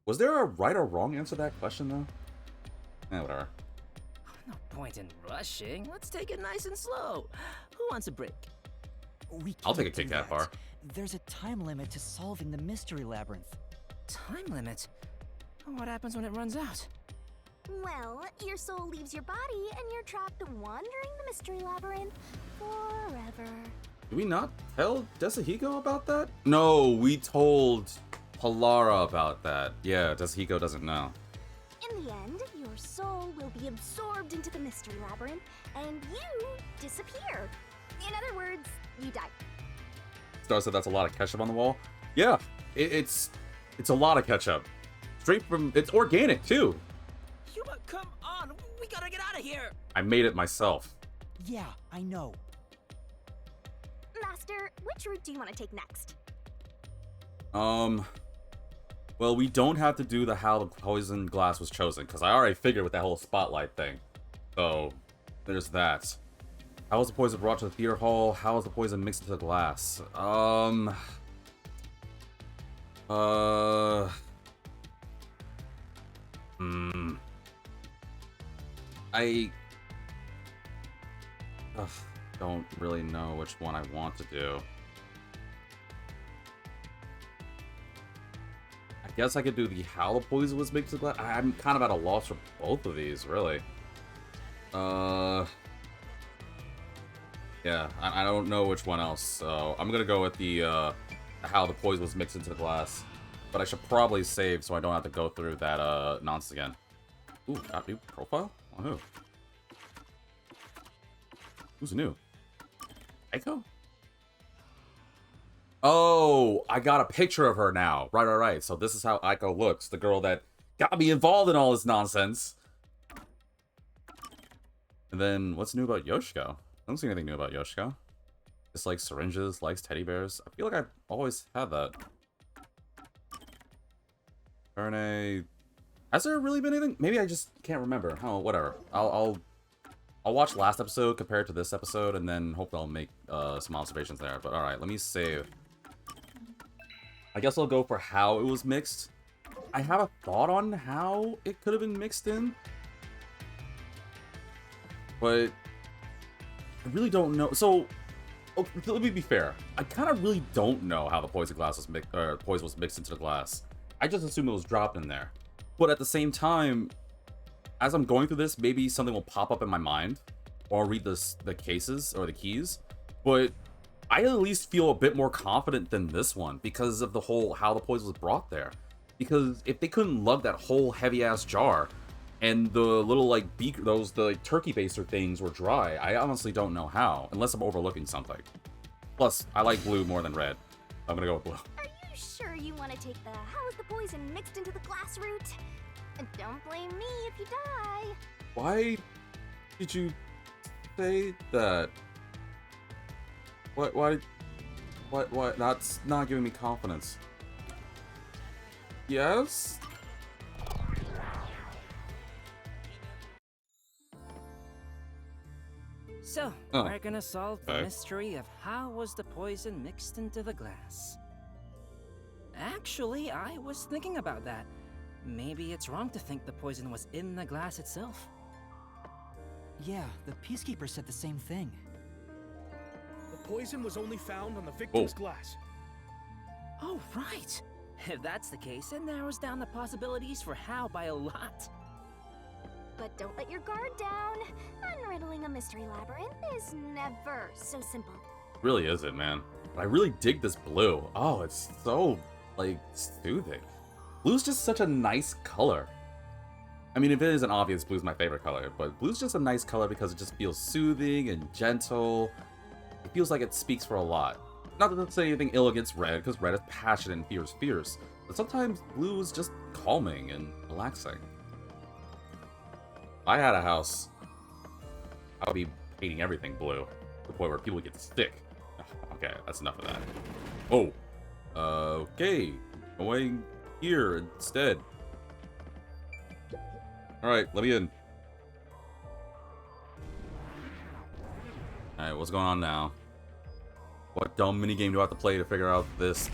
Was there a right or wrong answer to that question, though? Whatever. No point in rushing. Let's take it nice and slow. Who wants a break? I'll take a can't do Kit Kat that. bar. There's a time limit to solving the Mystery Labyrinth. Time limit? What happens when it runs out? Well, your soul leaves your body and you're trapped wandering the Mystery Labyrinth forever. Did we not tell Desuhiko about that? No, we told Palara about that. Yeah, Desuhiko doesn't know. In the end, your soul will be absorbed into the Mystery Labyrinth and you disappear. In other words, you die. Star said that's a lot of ketchup on the wall. Yeah, it's a lot of ketchup. Straight from, it's organic too. Yuma, come on! We gotta get out of here! I made it myself. Yeah, I know. Master, which route do you want to take next? Well, we don't have to do the how the poison glass was chosen, because I already figured with that whole spotlight thing. So, there's that. How was the poison brought to the theater hall? How was the poison mixed into the glass? I don't really know which one I want to do. I guess I could do the how the poison was mixed with glass. I'm kind of at a loss for both of these, really. Yeah, I don't know which one else, so I'm gonna go with the how the poison was mixed into the glass. But I should probably save so I don't have to go through that nonsense again. Ooh, got new profile? On who? Who's new? Echo? Oh, I got a picture of her now. Right. So this is how Aiko looks. The girl that got me involved in all this nonsense. And then, what's new about Yoshiko? I don't see anything new about Yoshiko. Just like syringes, likes teddy bears. I feel like I've always had that. Erne... Has there really been anything? Maybe I just can't remember. Oh, whatever. I'll watch last episode compared to this episode, and then hopefully I'll make some observations there. But alright, let me save. I guess I'll go for how it was mixed. I have a thought on how it could have been mixed in. But I really don't know. So, okay, let me be fair. I kind of really don't know how the poison glass was poison was mixed into the glass. I just assume it was dropped in there. But at the same time, as I'm going through this, maybe something will pop up in my mind, or I'll read the cases or the keys. But I at least feel a bit more confident than this one because of the whole how the poison was brought there. Because if they couldn't lug that whole heavy ass jar, and the little like beaker, the like, turkey baster things were dry, I honestly don't know how, unless I'm overlooking something. Plus, I like blue more than red. I'm gonna go with blue. Are you sure you want to take the how is the poison mixed into the glass route? And don't blame me if you die. Why did you say that? What? That's not giving me confidence. Yes? So, we're gonna solve the mystery of how was the poison mixed into the glass. Actually, I was thinking about that. Maybe it's wrong to think the poison was in the glass itself. Yeah, the Peacekeeper said the same thing. The poison was only found on the victim's glass. Oh, right! If that's the case, it narrows down the possibilities for how by a lot. But don't let your guard down. Unriddling a mystery labyrinth is never so simple. Really isn't, man. But I really dig this blue. Oh, it's so, like, soothing. Blue's just such a nice color. I mean, if it isn't obvious, blue's my favorite color, but blue's just a nice color because it just feels soothing and gentle. It feels like it speaks for a lot. Not to say anything ill against red, because red is passionate and fear is fierce, but sometimes blue is just calming and relaxing. If I had a house, I would be painting everything blue, to the point where people get sick. Okay, that's enough of that. Oh, okay, going here instead. Alright, let me in. Alright, what's going on now? What dumb minigame do I have to play to figure out this?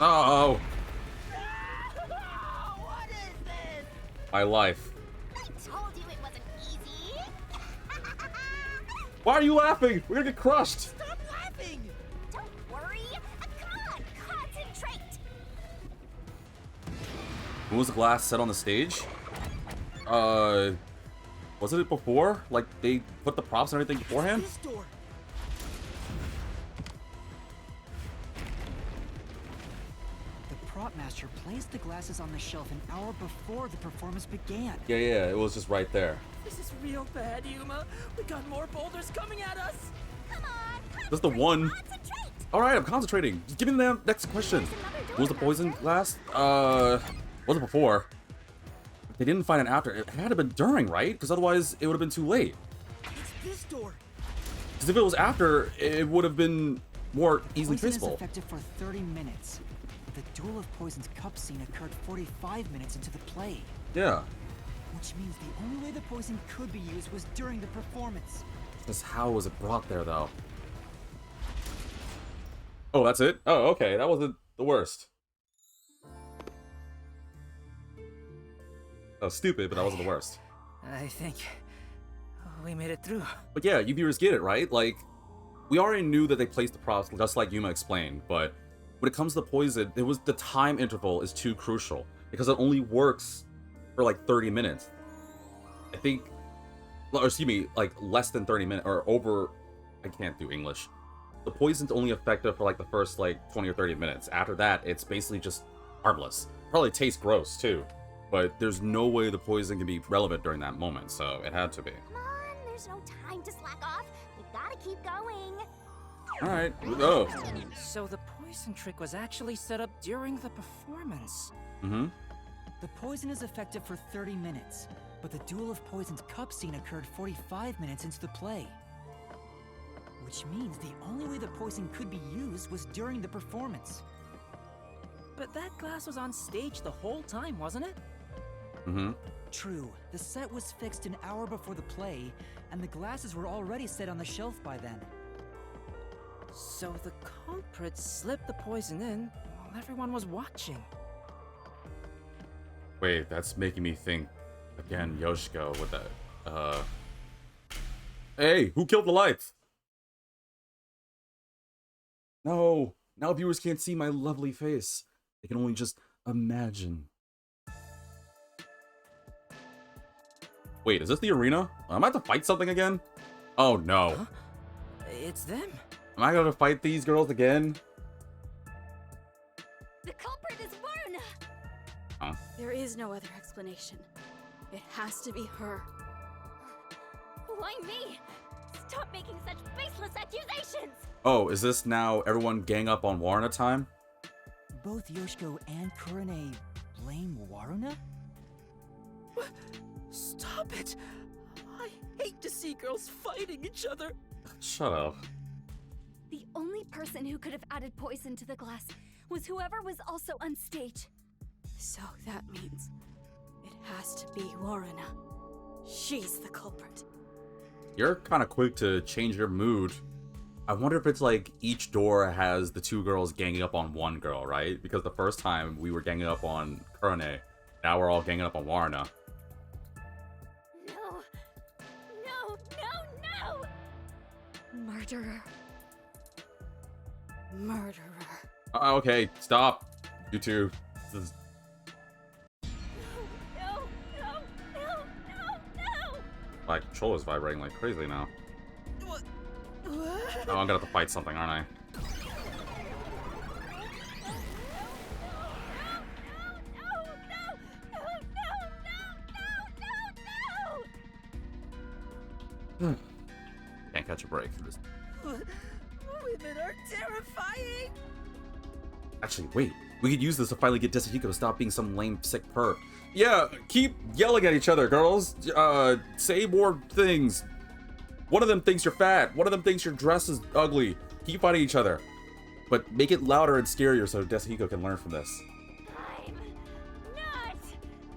Oh! What is this? My life. I told you it wasn't easy. Why are you laughing? We're gonna get crushed! Stop laughing! Don't worry. Come on, concentrate. When was the glass set on the stage? Wasn't it before? Like, they put the props and everything beforehand? This door. The prop master placed the glasses on the shelf an hour before the performance began. Yeah, it was just right there. This is real bad, Yuma. We got more boulders coming at us. Come on. That's the one. Concentrate. Alright, I'm concentrating. Just give me the next question. Was the poison glass? Was it before? If they didn't find it after, it had to have been during, right? Because otherwise, it would have been too late. It's this door. Because if it was after, it would have been more easily Poison is traceable. effective for 30 minutes. The Duel of Poison's cup scene occurred 45 minutes into the play. Yeah. Which means the only way the poison could be used was during the performance. Just how was it brought there, though? Oh, that's it? Oh, okay. That wasn't the worst. That was stupid, but that wasn't the worst. I think we made it through. But yeah, you viewers get it, right? Like, we already knew that they placed the props, just like Yuma explained, but when it comes to the poison, the time interval is too crucial, because it only works for like 30 minutes. I think, or excuse me, like less than 30 minutes, or over, I can't do English. The poison's only effective for like the first like 20 or 30 minutes. After that, it's basically just harmless. Probably tastes gross too, but there's no way the poison can be relevant during that moment, so it had to be. Come on, there's no time to slack off. gotta keep going. Alright. Oh. So the poison trick was actually set up during the performance. Mm-hmm. The poison is effective for 30 minutes, but the Duel of Poisons cup scene occurred 45 minutes into the play. Which means the only way the poison could be used was during the performance. But that glass was on stage the whole time, wasn't it? Mm-hmm. True, the set was fixed an hour before the play, and the glasses were already set on the shelf by then. So the culprit slipped the poison in while everyone was watching. Wait, that's making me think again. Yoshiko with that. Hey, who killed the lights? No, now viewers can't see my lovely face. They can only just imagine. Wait, is this the arena? Am I to fight something again? Oh no. Huh? It's them. Am I gonna fight these girls again? The culprit is Varna! Huh? There is no other explanation. It has to be her. Why me? Stop making such baseless accusations! Oh, is this now everyone gang up on Warren time? Both Yoshiko and Kurane blame Waruna? Stop it! I hate to see girls fighting each other. Shut up. The only person who could have added poison to the glass was whoever was also on stage. So that means it has to be Waruna. She's the culprit. You're kind of quick to change your mood. I wonder if it's like each door has the two girls ganging up on one girl, right? Because the first time we were ganging up on Kurane, now we're all ganging up on Warna. No! No, no, no! Murderer. Murderer. Okay, stop. You two. This is... No, no, no, no, no! My controller's vibrating like crazy now. What? Oh, I'm gonna have to fight something, aren't I? Can't catch a break. Just... Women are terrifying! Actually, wait. We could use this to finally get Desuhiko to stop being some lame, sick perp. Yeah, keep yelling at each other, girls. Say more things. One of them thinks you're fat. One of them thinks your dress is ugly. Keep fighting each other. But make it louder and scarier so Desuhiko can learn from this. I'm not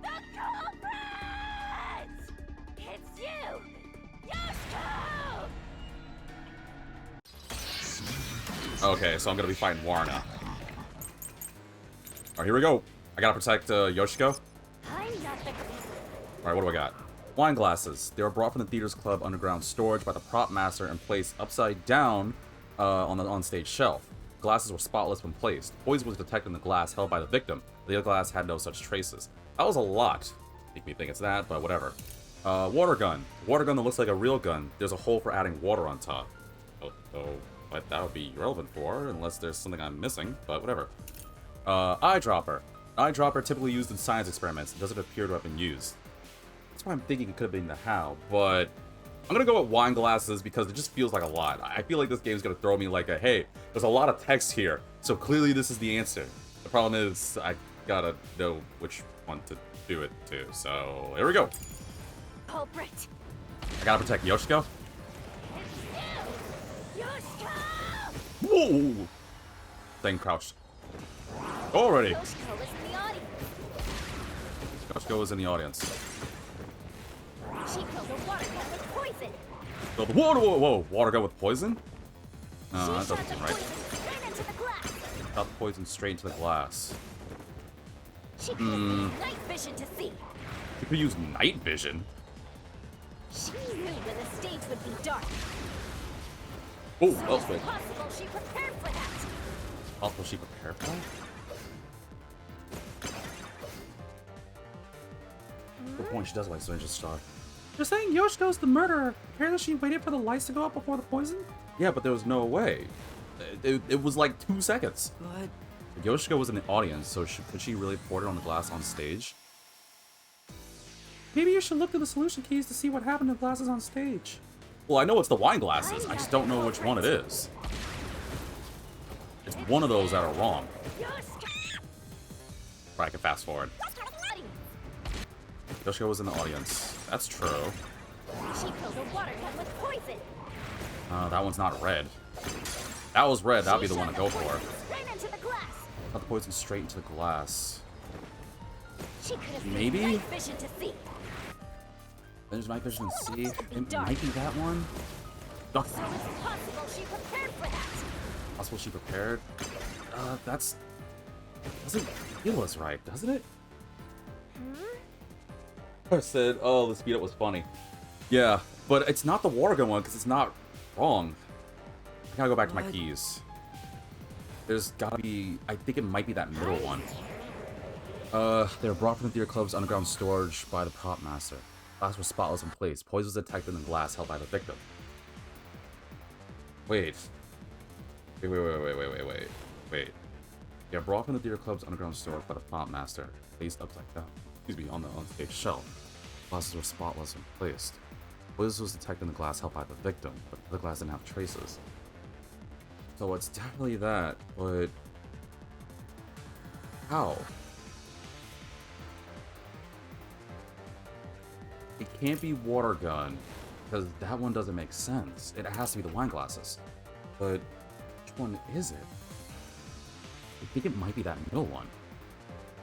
the culprit! It's you, Yoshiko! Okay, so I'm gonna be fighting Warna. Alright, here we go. I gotta protect Yoshiko. I'm not the Alright, what do I got? Wine glasses. They were brought from the theater's club underground storage by the prop master and placed upside down on the on-stage shelf. Glasses were spotless when placed. Poison was detected in the glass held by the victim. The other glass had no such traces. That was a lot. Make me think it's that, but whatever. Water gun. Water gun that looks like a real gun. There's a hole for adding water on top. So what that would be relevant for, unless there's something I'm missing, but whatever. Eyedropper. Eyedropper typically used in science experiments and doesn't appear to have been used. That's why I'm thinking it could have been the how, but I'm gonna go with wine glasses because it just feels like a lot. I feel like this game's gonna throw me like a, hey, there's a lot of text here, so clearly this is the answer. The problem is I gotta know which one to do it to, so here we go. culprit! I gotta protect Yoshiko. It's you, Yoshiko! Whoa! Thing crouched. Already. Yoshiko is in the audience. Yoshiko is in the audience. She killed a water gun with poison. Whoa, whoa, whoa! Water gun with poison? No, She that shot doesn't the seem right. poison straight into the glass. Shot the poison straight into the glass. She could have used night vision to see. You could use night vision. She knew that the stage would be dark. Oh, So that was it's good. possible she prepared for that. Possible she prepared for that? Good point, she does like Strange Star. You're saying Yoshiko's the murderer. Apparently she waited for the lights to go up before the poison? Yeah, but there was no way. It was like 2 seconds. But Yoshiko was in the audience, so could she really pour it on the glass on stage? Maybe you should look through the solution keys to see what happened to the glasses on stage. Well, I know it's the wine glasses. I just don't know which one it is. It's one of those that are wrong. Right, I can fast forward. Yoshiko was in the audience. That's true. She killed a water gun with poison. That one's not red. That was red. That'd be the one to go for. Straight into the glass. Got the poison straight into the glass. She could have Maybe? used night vision to see. There's night vision to see. It dark. might be that one. So it's possible she prepared for that. Possible she prepared. That's doesn't feel as right, doesn't it? I said, oh, the speed up was funny. Yeah, but it's not the water gun one because it's not wrong. I gotta go back to my keys. There's gotta be. I think it might be that middle one. They were brought from the theater club's underground storage by the prop master. Glass was spotless in place. Poison was detected in the glass held by the victim. Wait. Wait. They were brought from the theater club's underground storage by the prop master. Placed upside down. Excuse me, on the onstage shelf. Glasses were spotless and placed. Poison was detected in the glass held by the victim, but the glass didn't have traces. So it's definitely that, but how? It can't be water gun, because that one doesn't make sense. It has to be the wine glasses. But which one is it? I think it might be that middle one.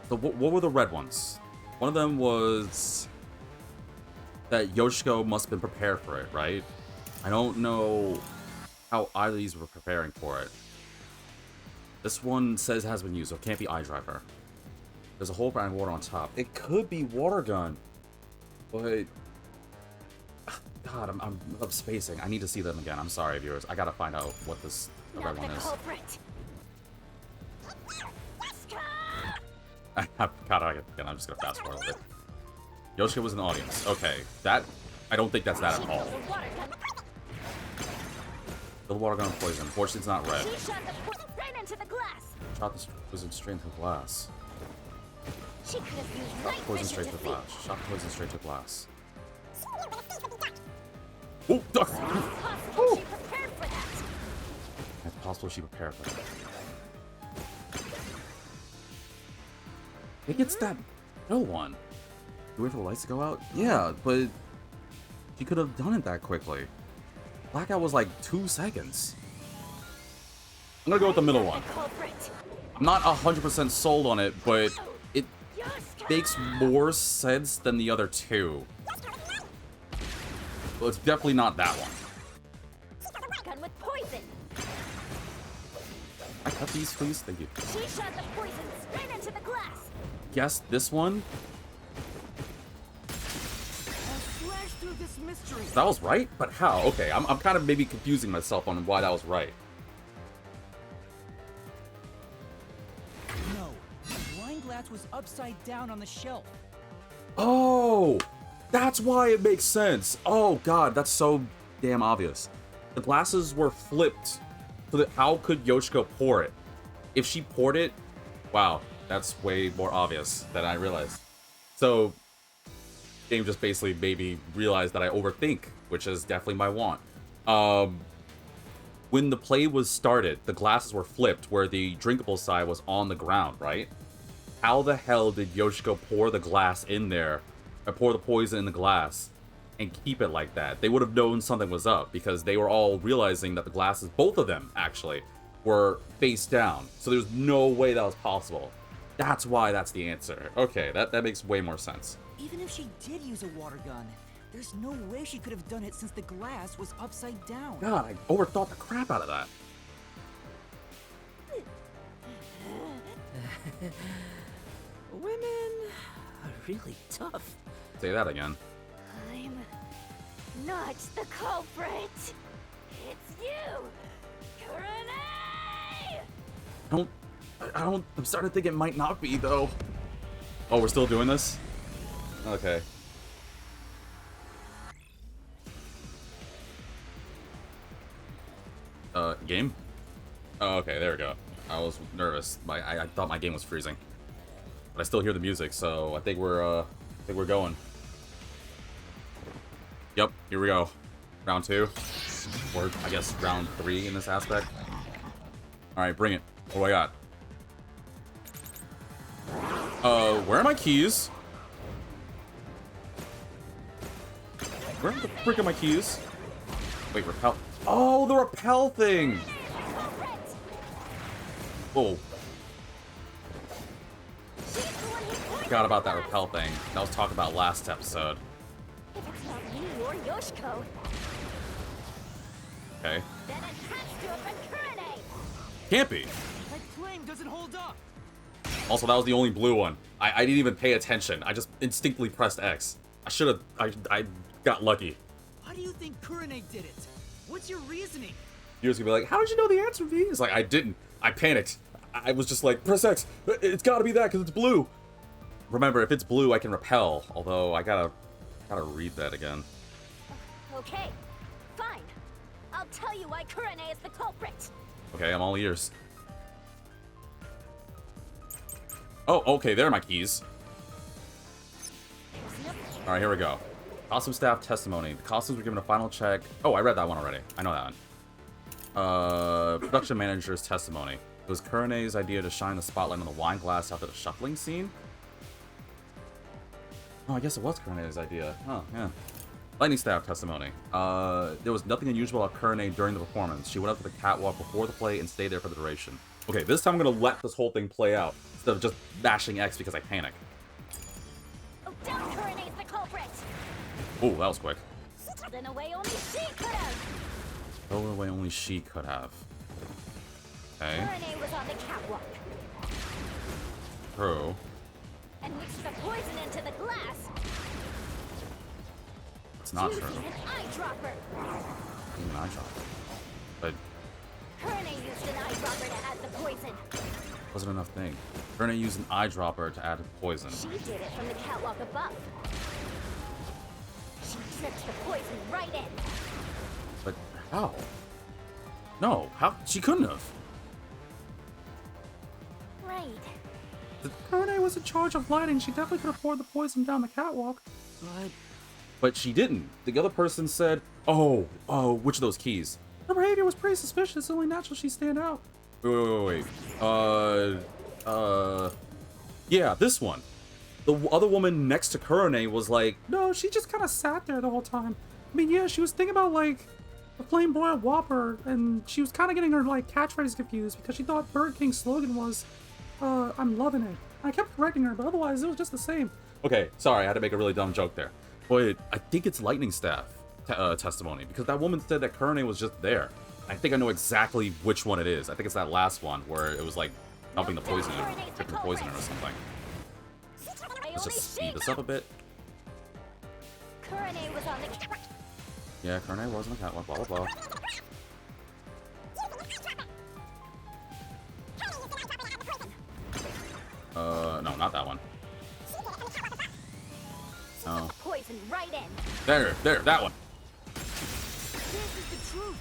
So what were the red ones? One of them was that Yoshiko must have been prepared for it, right? I don't know how either of these were preparing for it. This one says it has been used, so it can't be eye driver. There's a whole brand of water on top. It could be water gun, but God, I'm spacing. I need to see them again. I'm sorry, viewers. I gotta find out what this red one is. Culprit. God, again, I'm just gonna fast forward a bit. Yoshiko was in the audience. Okay, that I don't think that's that at all. The water gun poison. Unfortunately, it's not red. She shot the poison straight into the glass. Shot the poison straight into the glass. She could have used Shot night the poison vision straight to to the see. glass. Shot the poison straight to the glass. Oh, duck! It's possible she prepared for that. It's possible she prepared for that. I think it's that middle one. You wait for the lights to go out? Yeah, but she could have done it that quickly. Blackout was like 2 seconds. I'm gonna go with the middle one. Culprit. I'm not 100% sold on it, but it makes more sense than the other two. Well, it's definitely not that one. Gun with poison. I cut these, please? Thank you. She shot the poison straight into the glass. Guess this one? Slash through this mystery. That was right? But how? Okay, I'm kind of maybe confusing myself on why that was right. No, the wine glass was upside down on the shelf. Oh! That's why it makes sense. Oh god, that's so damn obvious. The glasses were flipped. So that how could Yoshiko pour it? If she poured it, wow, that's way more obvious than I realized. So, game just basically made me realize that I overthink, which is definitely my want. When the play was started, the glasses were flipped where the drinkable side was on the ground, right? How the hell did Yoshiko pour the glass in there, or pour the poison in the glass, and keep it like that? They would have known something was up, because they were all realizing that the glasses, both of them, actually, were face down. So there's no way that was possible. That's why that's the answer. Okay, that makes way more sense. Even if she did use a water gun, there's no way she could have done it since the glass was upside down. God, I overthought the crap out of that. Women are really tough. Say that again. I'm not the culprit. It's you, Kurane! I'm starting to think it might not be, though. Oh, we're still doing this? Okay. Game? Oh, okay, there we go. I was nervous. I thought my game was freezing. But I still hear the music, so I think we're going. Yep, here we go. Round 2. Or, I guess, round 3 in this aspect. Alright, bring it. What do I got? Where are my keys? Where the frick are my keys? Wait, repel. Oh, the repel thing! Oh. Forgot about that repel thing. That was talked about last episode. If it's not me or Yoshiko, Okay. then it has to have been Kurane! Can't be. That flame doesn't hold up. Also, that was the only blue one. I didn't even pay attention. I just instinctively pressed X. I should have. I got lucky. Why do you think Kurane did it? What's your reasoning? You're just gonna be like, how did you know the answer, V? It's like, I didn't. I panicked. I was just like, press X. It's gotta be that because it's blue. Remember, if it's blue, I can repel. Although, I gotta read that again. Okay, fine. I'll tell you why Kurane is the culprit. Okay, I'm all ears. Oh, okay, there are my keys. Alright, here we go. Costume staff testimony. The costumes were given a final check. Oh, I read that one already. I know that one. Production manager's testimony. It was Kurane's idea to shine the spotlight on the wine glass after the shuffling scene. Oh, I guess it was Kurane's idea. Oh, yeah. Lightning staff testimony. There was nothing unusual about Kurane during the performance. She went up to the catwalk before the play and stayed there for the duration. Okay, this time I'm gonna let this whole thing play out instead of just mashing X because I panic. Oh, damn, Kurane's the culprit! Oh, that was quick. In a way only she could have! Go away only she could have. Okay. Kurane was on the catwalk True. and mixed the poison into the glass. It's not true. Using an eyedropper. Even an eye drop. But Kurane used an eyedropper to add the poison. wasn't enough thing. Kurane used an eyedropper to add poison. She did it from the catwalk above. She dripped the poison right in. But how? No, how? She couldn't have. Right. Kurane was in charge of lighting. She definitely could have poured the poison down the catwalk. But she didn't. The other person said, oh, which of those keys? Her behavior was pretty suspicious. It's only natural she stand out. Wait. Yeah, this one. The other woman next to Kurane was like, No, she just kind of sat there the whole time. I mean, yeah, she was thinking about, like, the Flame Broiled Whopper, and she was kind of getting her, like, catchphrase confused because she thought Burger King's slogan was, I'm loving it. I kept correcting her, but otherwise it was just the same. okay, sorry, I had to make a really dumb joke there. But I think it's Lightning Staff testimony, because that woman said that Kurane was just there. I think I know exactly which one it is. I think it's that last one where it was like dumping the poison or tripping the poison or something. Let's just speed this up a bit. Kurane was on the catwalk. Yeah, Kurane was on the catwalk, blah, blah, blah. No, not that one. No. Poison right in. There, that one. This is the truth.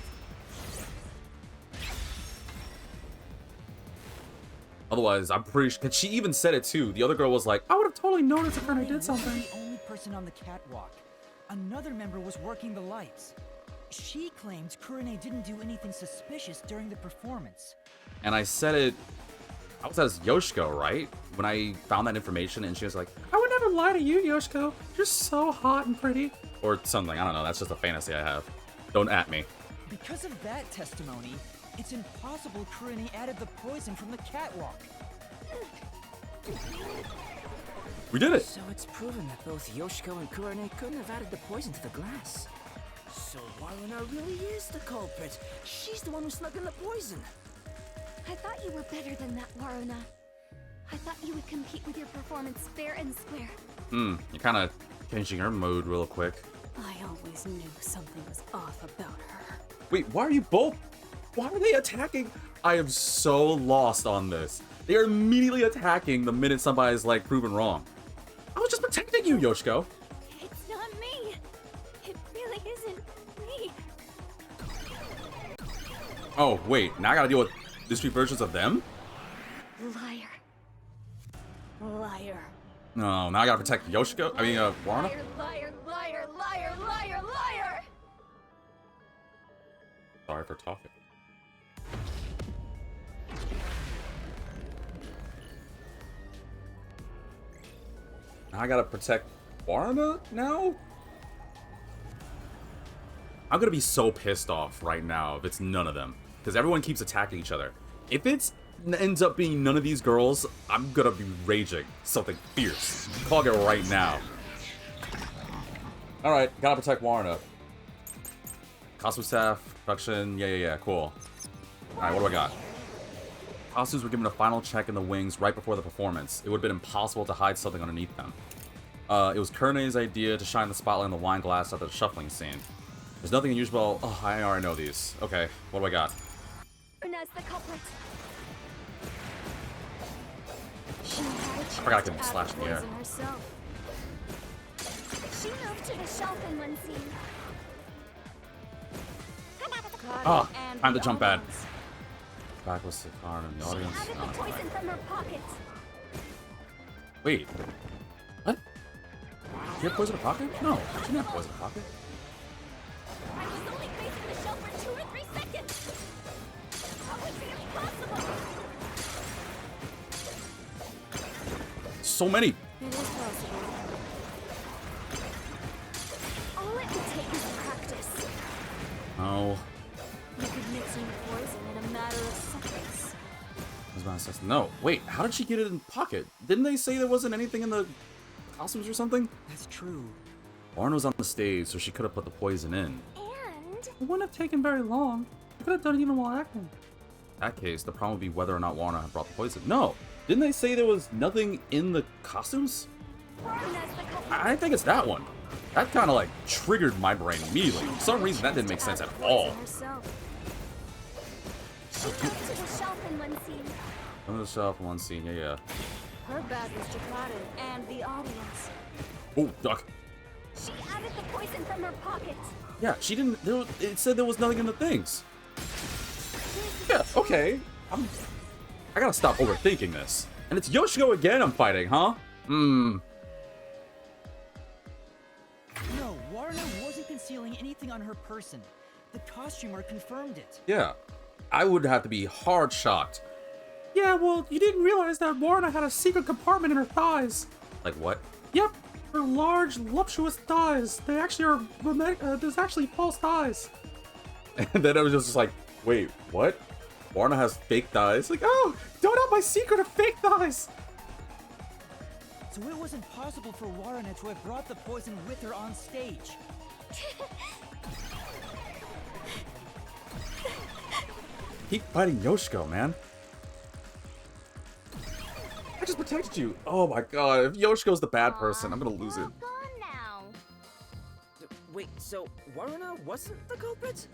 Otherwise, I'm pretty sure, 'cause she even said it too. The other girl was like, I would have totally noticed if Kurane did Wasn't something. the only person on the catwalk. Another member was working the lights. She claims Kurane didn't do anything suspicious during the performance. and I said it, I was as Yoshiko, right? When I found that information and she was like, I would never lie to you, Yoshiko. You're so hot and pretty. or something, I don't know, that's just a fantasy I have. Don't at me. Because of that testimony, it's impossible Kurane added the poison from the catwalk. We did it! So it's proven that both Yoshiko and Kurane couldn't have added the poison to the glass. So Waruna really is the culprit. She's the one who snuck in the poison. I thought you were better than that, Waruna. I thought you would compete with your performance fair and square. You're kind of changing her mood real quick. I always knew something was off about her. Wait, why are they attacking? I am so lost on this. They are immediately attacking the minute somebody's like proven wrong. I was just protecting you, Yoshiko. It's not me. It really isn't me. Oh, wait, now I gotta deal with discrete versions of them? Liar. Liar. No, now I gotta protect Yoshiko? I mean, Waruna? Liar, liar, liar, liar, liar, liar! Sorry for talking. I gotta protect Warna now? I'm gonna be so pissed off right now if it's none of them. Because everyone keeps attacking each other. If it ends up being none of these girls, I'm gonna be raging something fierce. Call it right now. Alright, gotta protect Warna. Costume staff, production, yeah, cool. Alright, what do I got? Costumes were given a final check in the wings right before the performance. It would have been impossible to hide something underneath them. It was Kerne's idea to shine the spotlight on the wine glass after the shuffling scene. There's nothing unusual. Oh, I already know these. Okay, what do I got? Una's the culprit. I forgot I can slash in the air. Herself. She moved to the shelf in one scene. Ah, time to jump bad. Back with the car in the audience. She added the poison from her pocket. Wait. What? She had poison in her pocket? No, she didn't have poison in her pocket. I was only facing the shelf for 2 or 3 seconds. How is it possible? So many. It is possible. All it would take is practice. Oh. You could mix in poison in a matter of seconds. No, wait, how did she get it in pocket? Didn't they say there wasn't anything in the costumes or something? That's true. Warren was on the stage, so she could have put the poison in. And It wouldn't have taken very long. You could have done it even while acting. In that case, the problem would be whether or not Warren had brought the poison. No! Didn't they say there was nothing in the costumes? Una's the culprit. I think it's that one. That kind of like triggered my brain immediately. For some reason, that didn't make sense at all. Herself. She moved to the shelf in one scene. On the shelf in one scene, yeah. Her back was to Cotton and the audience. Oh, duck. She added the poison from her pocket. Yeah, she didn't. It said there was nothing in the things. Yeah, okay. I gotta stop overthinking this. And it's Yoshiko again I'm fighting, huh? No, Warner wasn't concealing anything on her person. The costumer confirmed it. Yeah. I would have to be hard shocked. Yeah, well, you didn't realize that Warna had a secret compartment in her thighs. Like what? Yep, her large, voluptuous thighs. They actually are, there's actually false thighs. And then I was just like, wait, what? Warna has fake thighs? Like, Oh, don't have my secret of fake thighs. So it was impossible for Warren to have brought the poison with her on stage. keep fighting Yoshiko, man. I just protected you. Oh my god, if Yoshiko's the bad person, I'm gonna lose it. All gone now. Wait, so Waruna wasn't the culprit?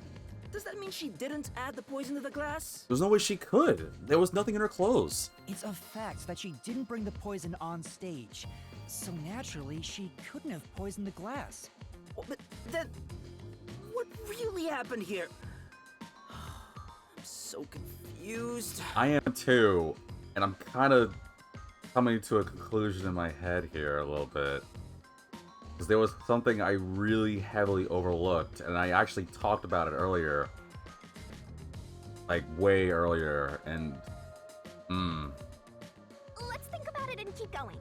Does that mean she didn't add the poison to the glass? There's no way she could. There was nothing in her clothes. It's a fact that she didn't bring the poison on stage. So naturally, she couldn't have poisoned the glass. Oh, but then, what really happened here? I'm so confused. I am too. And I'm kind of coming to a conclusion in my head here a little bit. Because there was something I really heavily overlooked, and I actually talked about it earlier. Like, way earlier, and... Let's think about it and keep going.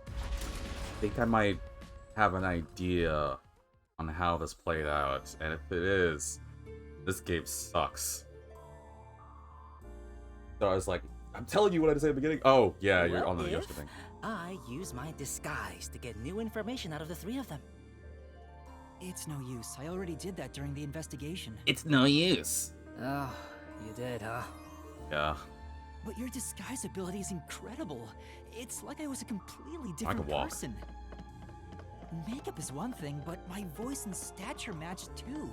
I think I might have an idea on how this played out, and if it is, this game sucks. So I was like, I'm telling you what I said at the beginning. Oh, yeah, you're on the Well, Yoshiko thing. I use my disguise to get new information out of the three of them. It's no use. I already did that during the investigation. It's no use. Oh, you did, huh? Yeah. But your disguise ability is incredible. It's like I was a completely I different can walk. person. Makeup is one thing, but my voice and stature match too.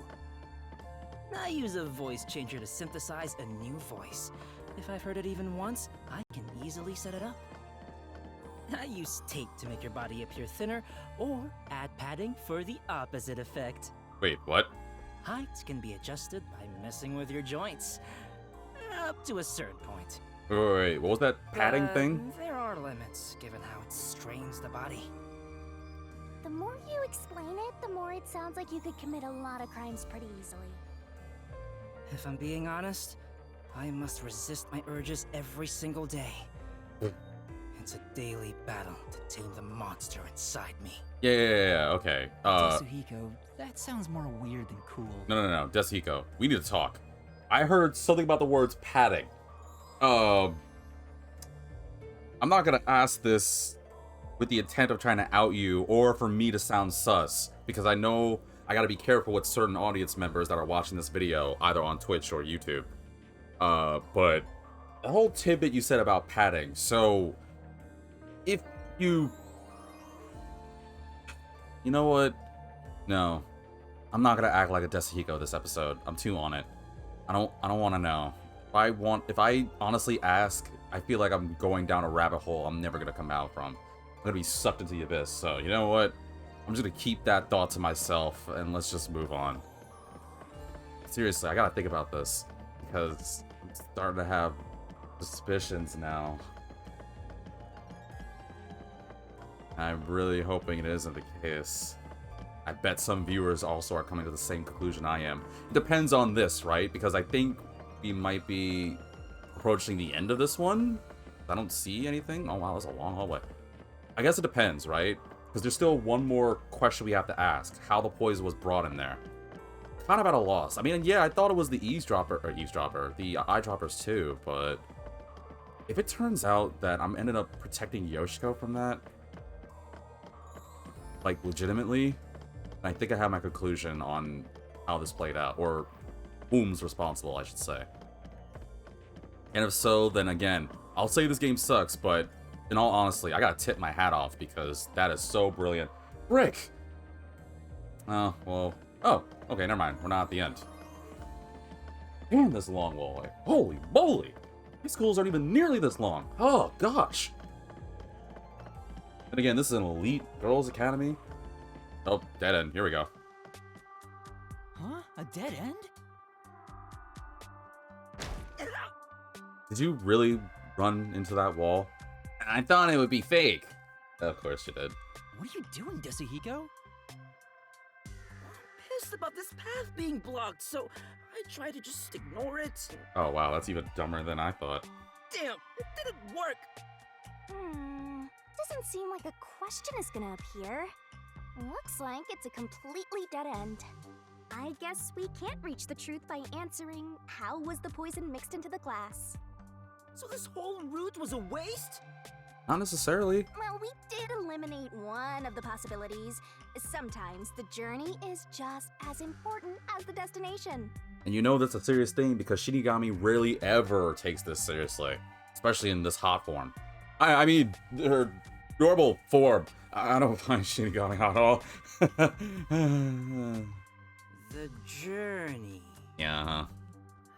I use a voice changer to synthesize a new voice. If I've heard it even once, I can easily set it up. I use tape to make your body appear thinner, or add padding for the opposite effect. Wait, what? Height can be adjusted by messing with your joints. Up to a certain point. Wait, what was that padding But thing? There are limits, given how it strains the body. The more you explain it, the more it sounds like you could commit a lot of crimes pretty easily. If I'm being honest, I must resist my urges every single day. It's a daily battle to tame the monster inside me. Yeah, okay. Desuhiko, that sounds more weird than cool. No, Desuhiko, we need to talk. I heard something about the words padding. I'm not gonna ask this with the intent of trying to out you or for me to sound sus, because I know I gotta be careful with certain audience members that are watching this video, either on Twitch or YouTube. But the whole tidbit you said about padding, so if you know what? No. I'm not gonna act like a Desuhiko this episode. I'm too on it. I don't wanna know. If I honestly ask, I feel like I'm going down a rabbit hole I'm never gonna come out from. I'm gonna be sucked into the abyss. So, you know what? I'm just gonna keep that thought to myself and let's just move on. Seriously, I gotta think about this because I'm starting to have suspicions now. I'm really hoping it isn't the case. I bet some viewers also are coming to the same conclusion I am. It depends on this, right? Because I think we might be approaching the end of this one. I don't see anything. Oh wow, that's a long hallway. I guess it depends, right? Because there's still one more question we have to ask. How the poison was brought in there. Kind of at a loss. I mean, yeah, I thought it was the the eyedroppers too, but if it turns out that I'm ended up protecting Yoshiko from that, like legitimately, I think I have my conclusion on how this played out, or whom's responsible, I should say. And if so, then again, I'll say this game sucks, but in all honesty, I gotta tip my hat off because that is so brilliant. Rick! Oh, well. Oh, okay, never mind. We're not at the end. Damn, this long hallway. Holy moly! High schools aren't even nearly this long. Oh, gosh. And again, this is an elite girls' academy. Oh, dead end. Here we go. Huh? A dead end? Did you really run into that wall? I thought it would be fake. Of course you did. What are you doing, Desuhiko? Pissed about this path being blocked, so I tried to just ignore it. Oh wow, that's even dumber than I thought. Damn, it didn't work. Doesn't seem like a question is gonna appear. Looks like it's a completely dead end. I guess we can't reach the truth by answering how was the poison mixed into the glass. So this whole route was a waste? Not necessarily. Well, we did eliminate one of the possibilities. Sometimes the journey is just as important as the destination. And you know that's a serious thing because Shinigami rarely ever takes this seriously. Especially in this hot form. I mean, her normal form. I don't find Shinigami hot at all. The journey. Yeah, huh?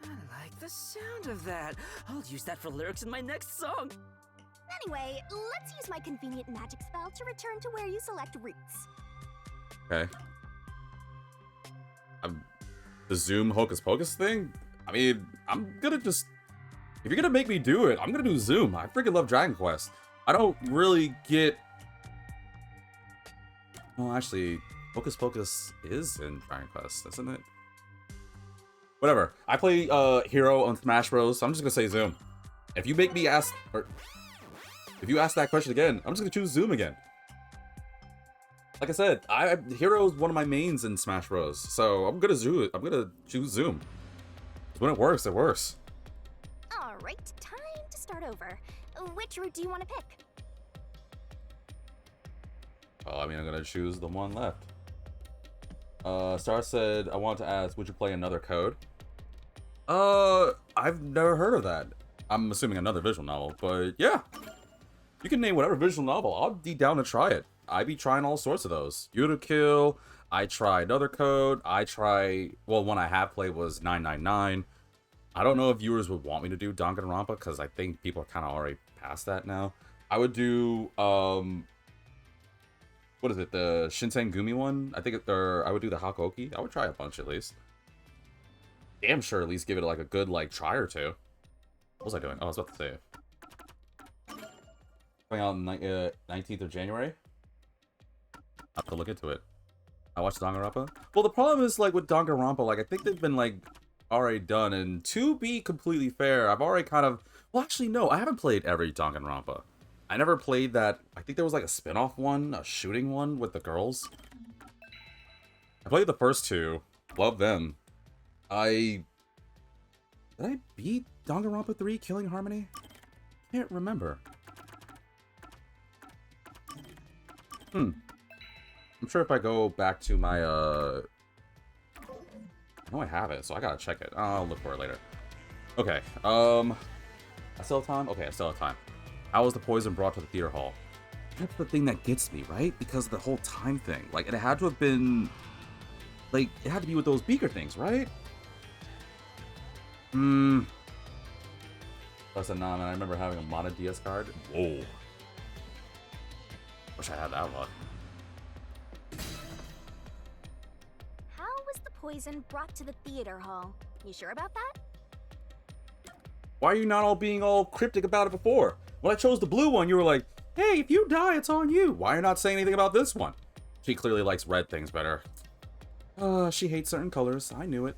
I like the sound of that. I'll use that for lyrics in my next song. Anyway, let's use my convenient magic spell to return to where you select routes. Okay. The Zoom Hocus Pocus thing? I mean, I'm gonna just... If you're gonna make me do it, I'm gonna do Zoom. I freaking love Dragon Quest. I don't really get... Well, actually, Hocus Pocus is in Dragon Quest, isn't it? Whatever. I play Hero on Smash Bros, so I'm just gonna say Zoom. If you make me ask... Or, if you ask that question again, I'm just gonna choose Zoom again. Like I said, Hero is one of my mains in Smash Bros, so I'm gonna choose Zoom. When it works, it works. Alright, time to start over. Which route do you want to pick? Well, I mean, I'm gonna choose the one left. Star said, I want to ask, would you play another code? I've never heard of that. I'm assuming another visual novel, but yeah. You can name whatever visual novel. I'll be down to try it. I be trying all sorts of those. Kill. I tried another code. Well, one I have played was 999. I don't know if viewers would want me to do Danganronpa because I think people are kind of already past that now. I would do, what is it? The Shinsengumi one? I would do the Hakoki. I would try a bunch at least. Damn sure at least give it like a good try or two. What was I doing? Oh, I was about to say. Coming out on 19th of January. I have to look into it. I watched Danganronpa. Well, the problem is with Danganronpa, I think they've been already done. And to be completely fair, I've already kind of... Well, actually, no. I haven't played every Danganronpa. I never played that... I think there was like a spin-off one, a shooting one with the girls. I played the first two. Love them. Did I beat Danganronpa 3 Killing Harmony? Can't remember. I'm sure if I go back to my, I know I have it, so I gotta check it. I'll look for it later. Okay, I still have time? Okay, I still have time. How was the poison brought to the theater hall? That's the thing that gets me, right? Because of the whole time thing. Like, it had to have been... Like, it had to be with those beaker things, right? Plus a nah, man, I remember having a modded DS card. Whoa. Wish I had that luck. How was the poison brought to the theater hall? You sure about that? Why are you not all being all cryptic about it before? When I chose the blue one, you were like, hey, if you die, it's on you. Why are you not saying anything about this one? She clearly likes red things better. She hates certain colors. I knew it.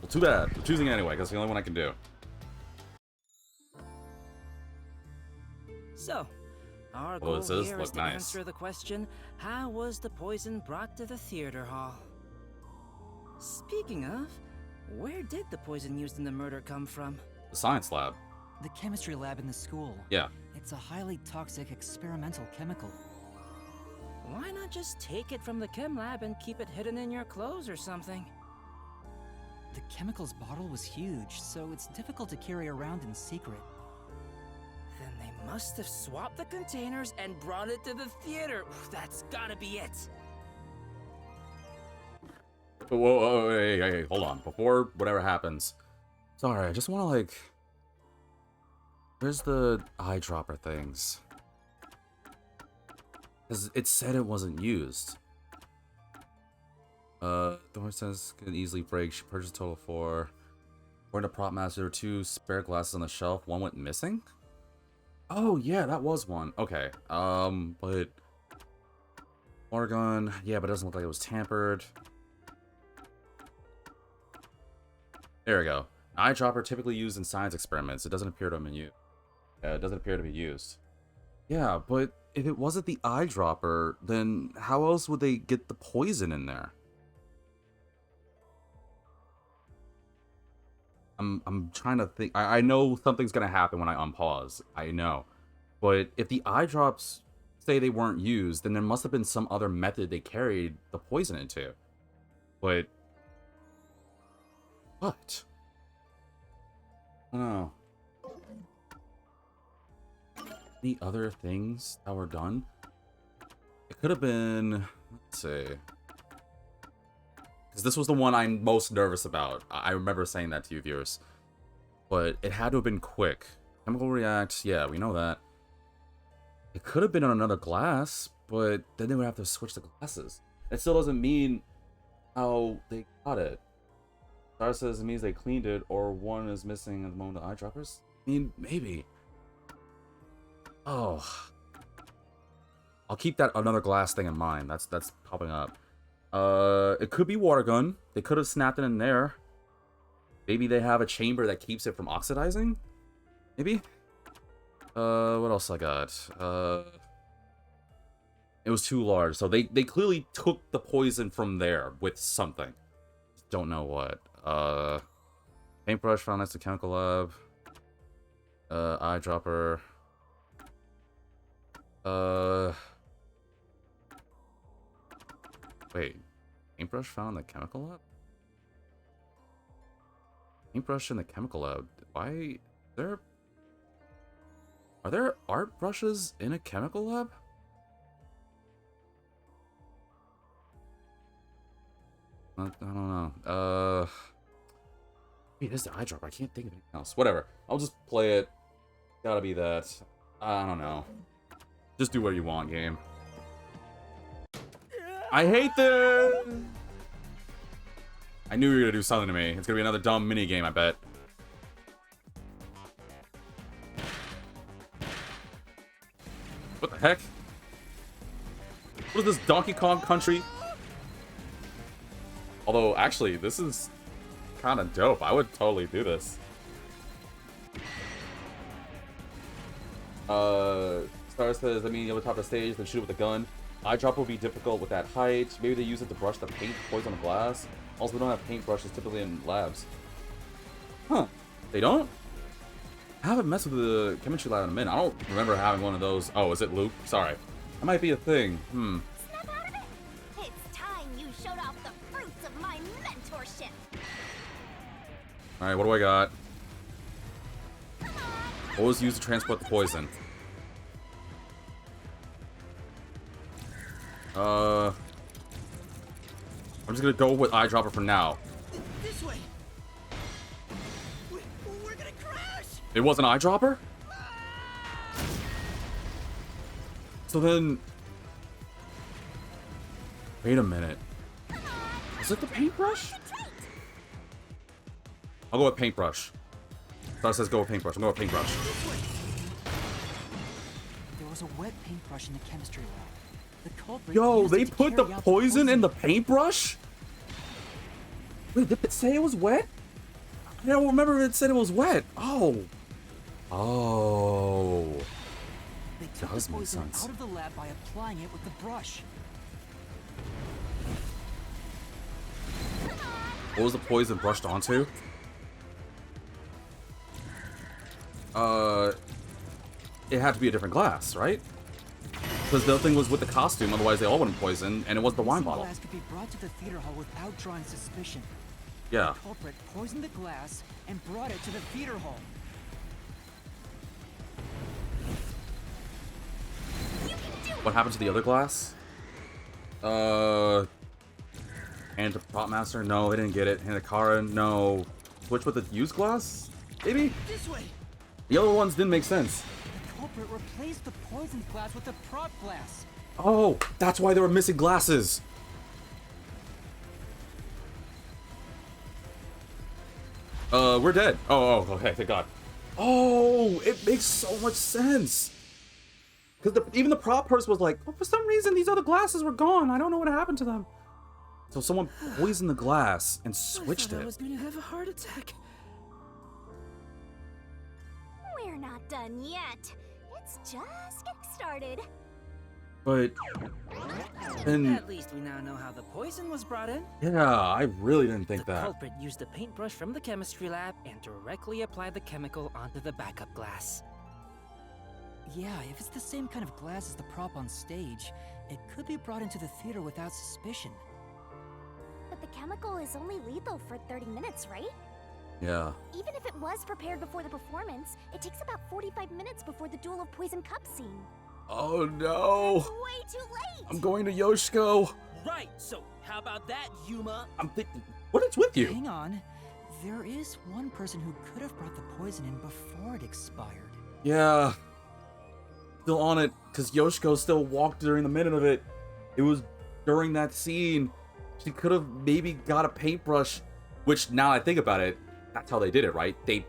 Well, too bad. I'm choosing it anyway, because it's the only one I can do. So, our goal This does here look is to nice. answer the question, how was the poison brought to the theater hall? Speaking of, where did the poison used in the murder come from? The science lab. The chemistry lab in the school. Yeah. It's a highly toxic experimental chemical. Why not just take it from the chem lab and keep it hidden in your clothes or something? The chemicals bottle was huge, so it's difficult to carry around in secret. Then they must have swapped the containers and brought it to the theater. That's gotta be it. Whoa, hey, hold on. Before whatever happens. Sorry, I just want to, like... Where's the eyedropper things? Because it said it wasn't used. Door says can easily break. She purchased a total of 4. According to Prop Master, there were 2 spare glasses on the shelf. One went missing? Oh, yeah, that was one. Okay, but... Water gun. Yeah, but it doesn't look like it was tampered. There we go. Eyedropper typically used in science experiments. It doesn't appear to have been used. It doesn't appear to be used. Yeah, but if it wasn't the eyedropper, then how else would they get the poison in there? I'm trying to think. I know something's gonna happen when I unpause. I know. But if the eye drops say they weren't used, then there must have been some other method they carried the poison into. But what? I don't know. Any other things that were done? It could have been, let's see. Because this was the one I'm most nervous about. I remember saying that to you viewers. But it had to have been quick. Chemical react, yeah, we know that. It could have been on another glass, but then they would have to switch the glasses. It still doesn't mean how they got it. Star says it means they cleaned it, or one is missing at the moment of eyedroppers. I mean, maybe. Oh. I'll keep that another glass thing in mind. That's popping up. It could be water gun. They could have snapped it in there. Maybe they have a chamber that keeps it from oxidizing? Maybe? What else I got? It was too large, so they clearly took the poison from there with something. Don't know what. Paintbrush found next to chemical lab. Eyedropper. Wait. Paintbrush found in the chemical lab? Paintbrush in the chemical lab. Why? Are there art brushes in a chemical lab? I don't know. Wait, there's the eyedropper. I can't think of anything else. Whatever. I'll just play it. Gotta be that. I don't know. Just do what you want, game. I hate this! I knew you were gonna do something to me. It's gonna be another dumb mini game, I bet. What the heck? What is this, Donkey Kong Country? Although, actually, this is kind of dope. I would totally do this. Star says, I mean, you have to top the stage, then shoot it with a gun. Eyedropper would be difficult with that height. Maybe they use it to brush the paint poison on the glass. Also, we don't have paintbrushes typically in labs. Huh. They don't? I haven't messed with the chemistry lab in a minute. I don't remember having one of those. Oh, is it Luke? Sorry. That might be a thing. Snap out of it! It's time you showed off the fruits of my mentorship! Alright, what do I got? What was used to transport the poison? I'm just gonna go with eyedropper for now. This way. We're gonna crash. It was an eyedropper? So then... Wait a minute. Is it the paintbrush? I'll go with paintbrush. Star says go with paintbrush. I'm going with paintbrush. There was a wet paintbrush in the chemistry lab. The culprit Yo, used it they to put the carry out poison in the paintbrush? Wait, did it say it was wet? I don't remember if it said it was wet. Oh. Oh. They took Does the make poison sense. out of the lab by applying it with the brush. What was the poison brushed onto? It had to be a different glass, right? Because the thing was with the costume, otherwise they all wouldn't poison, and it was the wine Poison bottle. glass could be brought to the theater hall without drawing suspicion. Yeah. The culprit poisoned the glass and brought it to the theater hall. What happened to the other glass? And the prop master? No, they didn't get it. And the Kara? No. Switch with the used glass? Maybe? This way. The other ones didn't make sense. The culprit replaced the poisoned glass with the prop glass. Oh, that's why they were missing glasses. We're dead. Oh, okay, thank God. Oh, it makes so much sense. Because even the prop person was like, But for some reason, these other glasses were gone. I don't know what happened to them. so someone poisoned the glass and I switched thought I it. was gonna have a heart attack. We're not done yet. It's just getting started. But then, At least we now know how the poison was brought in. yeah, I really didn't think The that. culprit used a paintbrush from the chemistry lab and directly applied the chemical onto the backup glass. Yeah, if it's the same kind of glass as the prop on stage, it could be brought into the theater without suspicion. But the chemical is only lethal for 30 minutes, right? Yeah. Even if it was prepared before the performance, it takes about 45 minutes before the Duel of Poison Cup scene. Oh no! It's way too late! I'm going to Yoshiko. Right, so how about that, Yuma? I'm thinking, what is with you? Hang on. There is one person who could have brought the poison in before it expired. Yeah. Still on it, because Yoshiko still walked during the minute of it. It was during that scene. She could have maybe got a paintbrush, which now I think about it, that's how they did it, right? They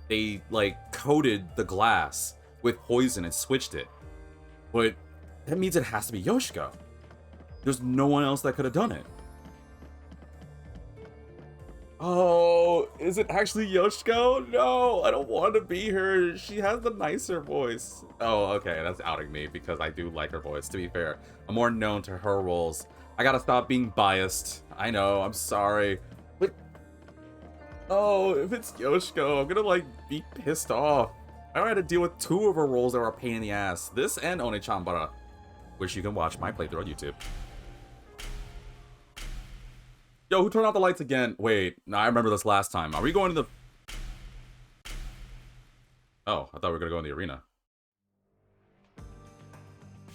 they like coated the glass with poison and switched it. But that means it has to be Yoshiko. There's no one else that could have done it. Oh, is it actually Yoshiko? No, I don't want to be her. She has the nicer voice. Oh, okay, that's outing me because I do like her voice, to be fair. I'm more known to her roles. I gotta stop being biased. I know, I'm sorry. But, oh, if it's Yoshiko, I'm gonna, like, be pissed off. I already had to deal with two of her roles that were a pain in the ass. This and One-Chanbara, which you can watch my playthrough on YouTube. Yo, who turned off the lights again? Wait, no, I remember this last time. Are we going to the... Oh, I thought we were gonna go in the arena.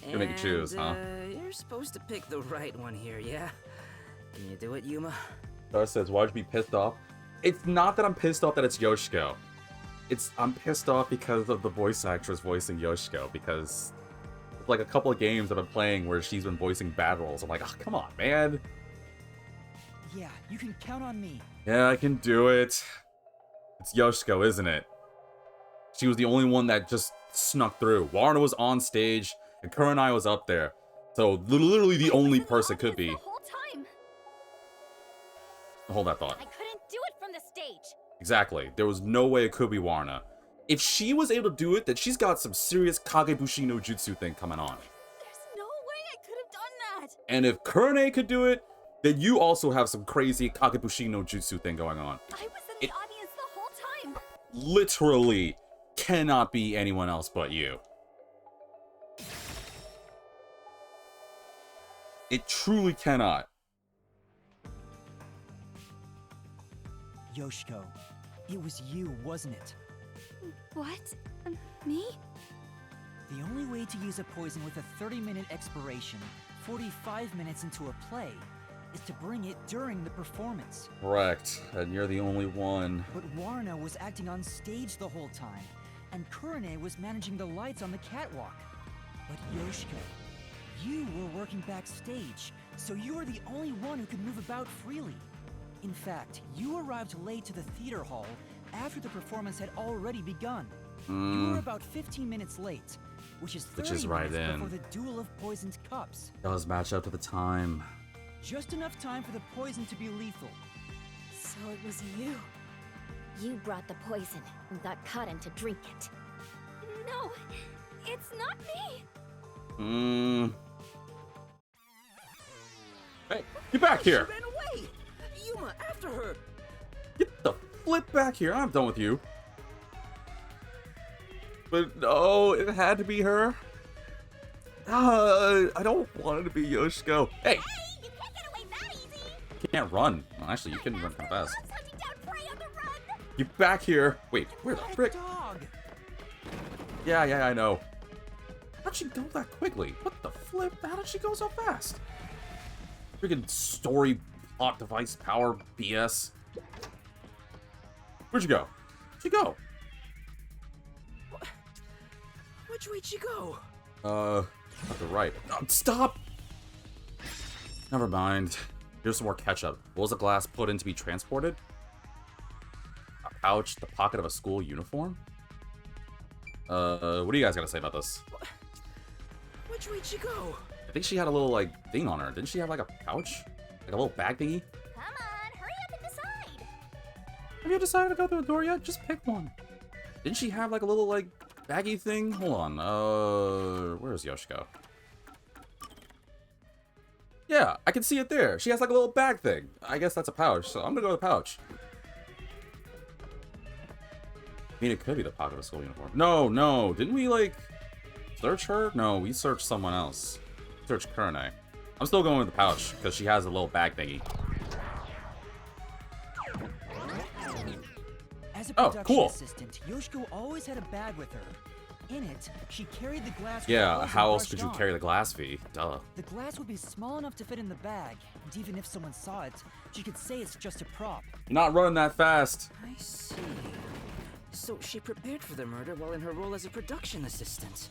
You're making choose, huh? You're supposed to pick the right one here, yeah? Can you do it, Yuma? Star says, why'd you be pissed off? It's not that I'm pissed off that it's Yoshiko. I'm pissed off because of the voice actress voicing Yoshiko, because it's like a couple of games I've been playing where she's been voicing bad roles. I'm like, oh, come on, man. Yeah, you can count on me. Yeah, I can do it. It's Yoshiko, isn't it? She was the only one that just snuck through. Warner was on stage, and Kurenai was up there. So, literally the only person could be. The whole time. Hold that thought. I couldn't do it from the stage. Exactly. There was no way it could be Warna. If she was able to do it, then she's got some serious Kagebushi no Jutsu thing coming on. There's no way I could have done that. And if Kurane could do it, then you also have some crazy Kagebushi no Jutsu thing going on. I was in the audience the whole time. Literally cannot be anyone else but you. It truly cannot. Yoshiko, it was you, wasn't it? What? Me? The only way to use a poison with a 30-minute expiration, 45 minutes into a play, is to bring it during the performance. Correct. And you're the only one. But Warna was acting on stage the whole time, and Kurane was managing the lights on the catwalk. But Yoshiko, you were working backstage, so you were the only one who could move about freely. In fact, you arrived late to the theater hall after the performance had already begun. You were about 15 minutes late, which is 30 right minutes in. before the Duel of Poisoned Cups. Does match up to the time. Just enough time for the poison to be lethal. So it was you. You brought the poison and got Cotton to drink it. No, it's not me. Hey, get back here! She ran away! Yuma, after her! Get the flip back here! I'm done with you. But no, it had to be her. I don't want it to be Yoshiko. Hey! Hey, you can't get away that easy. You can't run. Well, actually, you can run kind of fast. Loves hunting down prey on the run. Get back here! Wait, where the That frick? dog! Yeah, I know. How'd she go that quickly? What the flip? How did she go so fast? Freaking story, plot device, power, BS. Where'd you go? Where'd you go? Which way'd she go? Not the right. Oh, stop! Never mind. Here's some more ketchup. What was the glass put in to be transported? A pouch, the pocket of a school uniform? What do you guys gotta say about this? Which way'd she go? I think she had a little, like, thing on her. Didn't she have, like, a pouch? Like a little bag thingy? Come on, hurry up and decide. Have you decided to go through the door yet? Just pick one. Didn't she have, like, a little, like, baggy thing? Hold on. Where's Yoshiko? Yeah, I can see it there. She has, like, a little bag thing. I guess that's a pouch, so I'm gonna go with the pouch. I mean, it could be the pocket of a school uniform. No. Didn't we, like, search her? No, we searched someone else. Search Kurane. I'm still going with the pouch, because she has a little bag thingy. As a Oh, production cool. assistant, Yoshiko always had a bag with her. In it, she carried the glass with the Yeah, poison how else brushed could you on. carry the glass fee? Duh. The glass would be small enough to fit in the bag, and even if someone saw it, she could say it's just a prop. You're not running that fast. I see. So she prepared for the murder while in her role as a production assistant.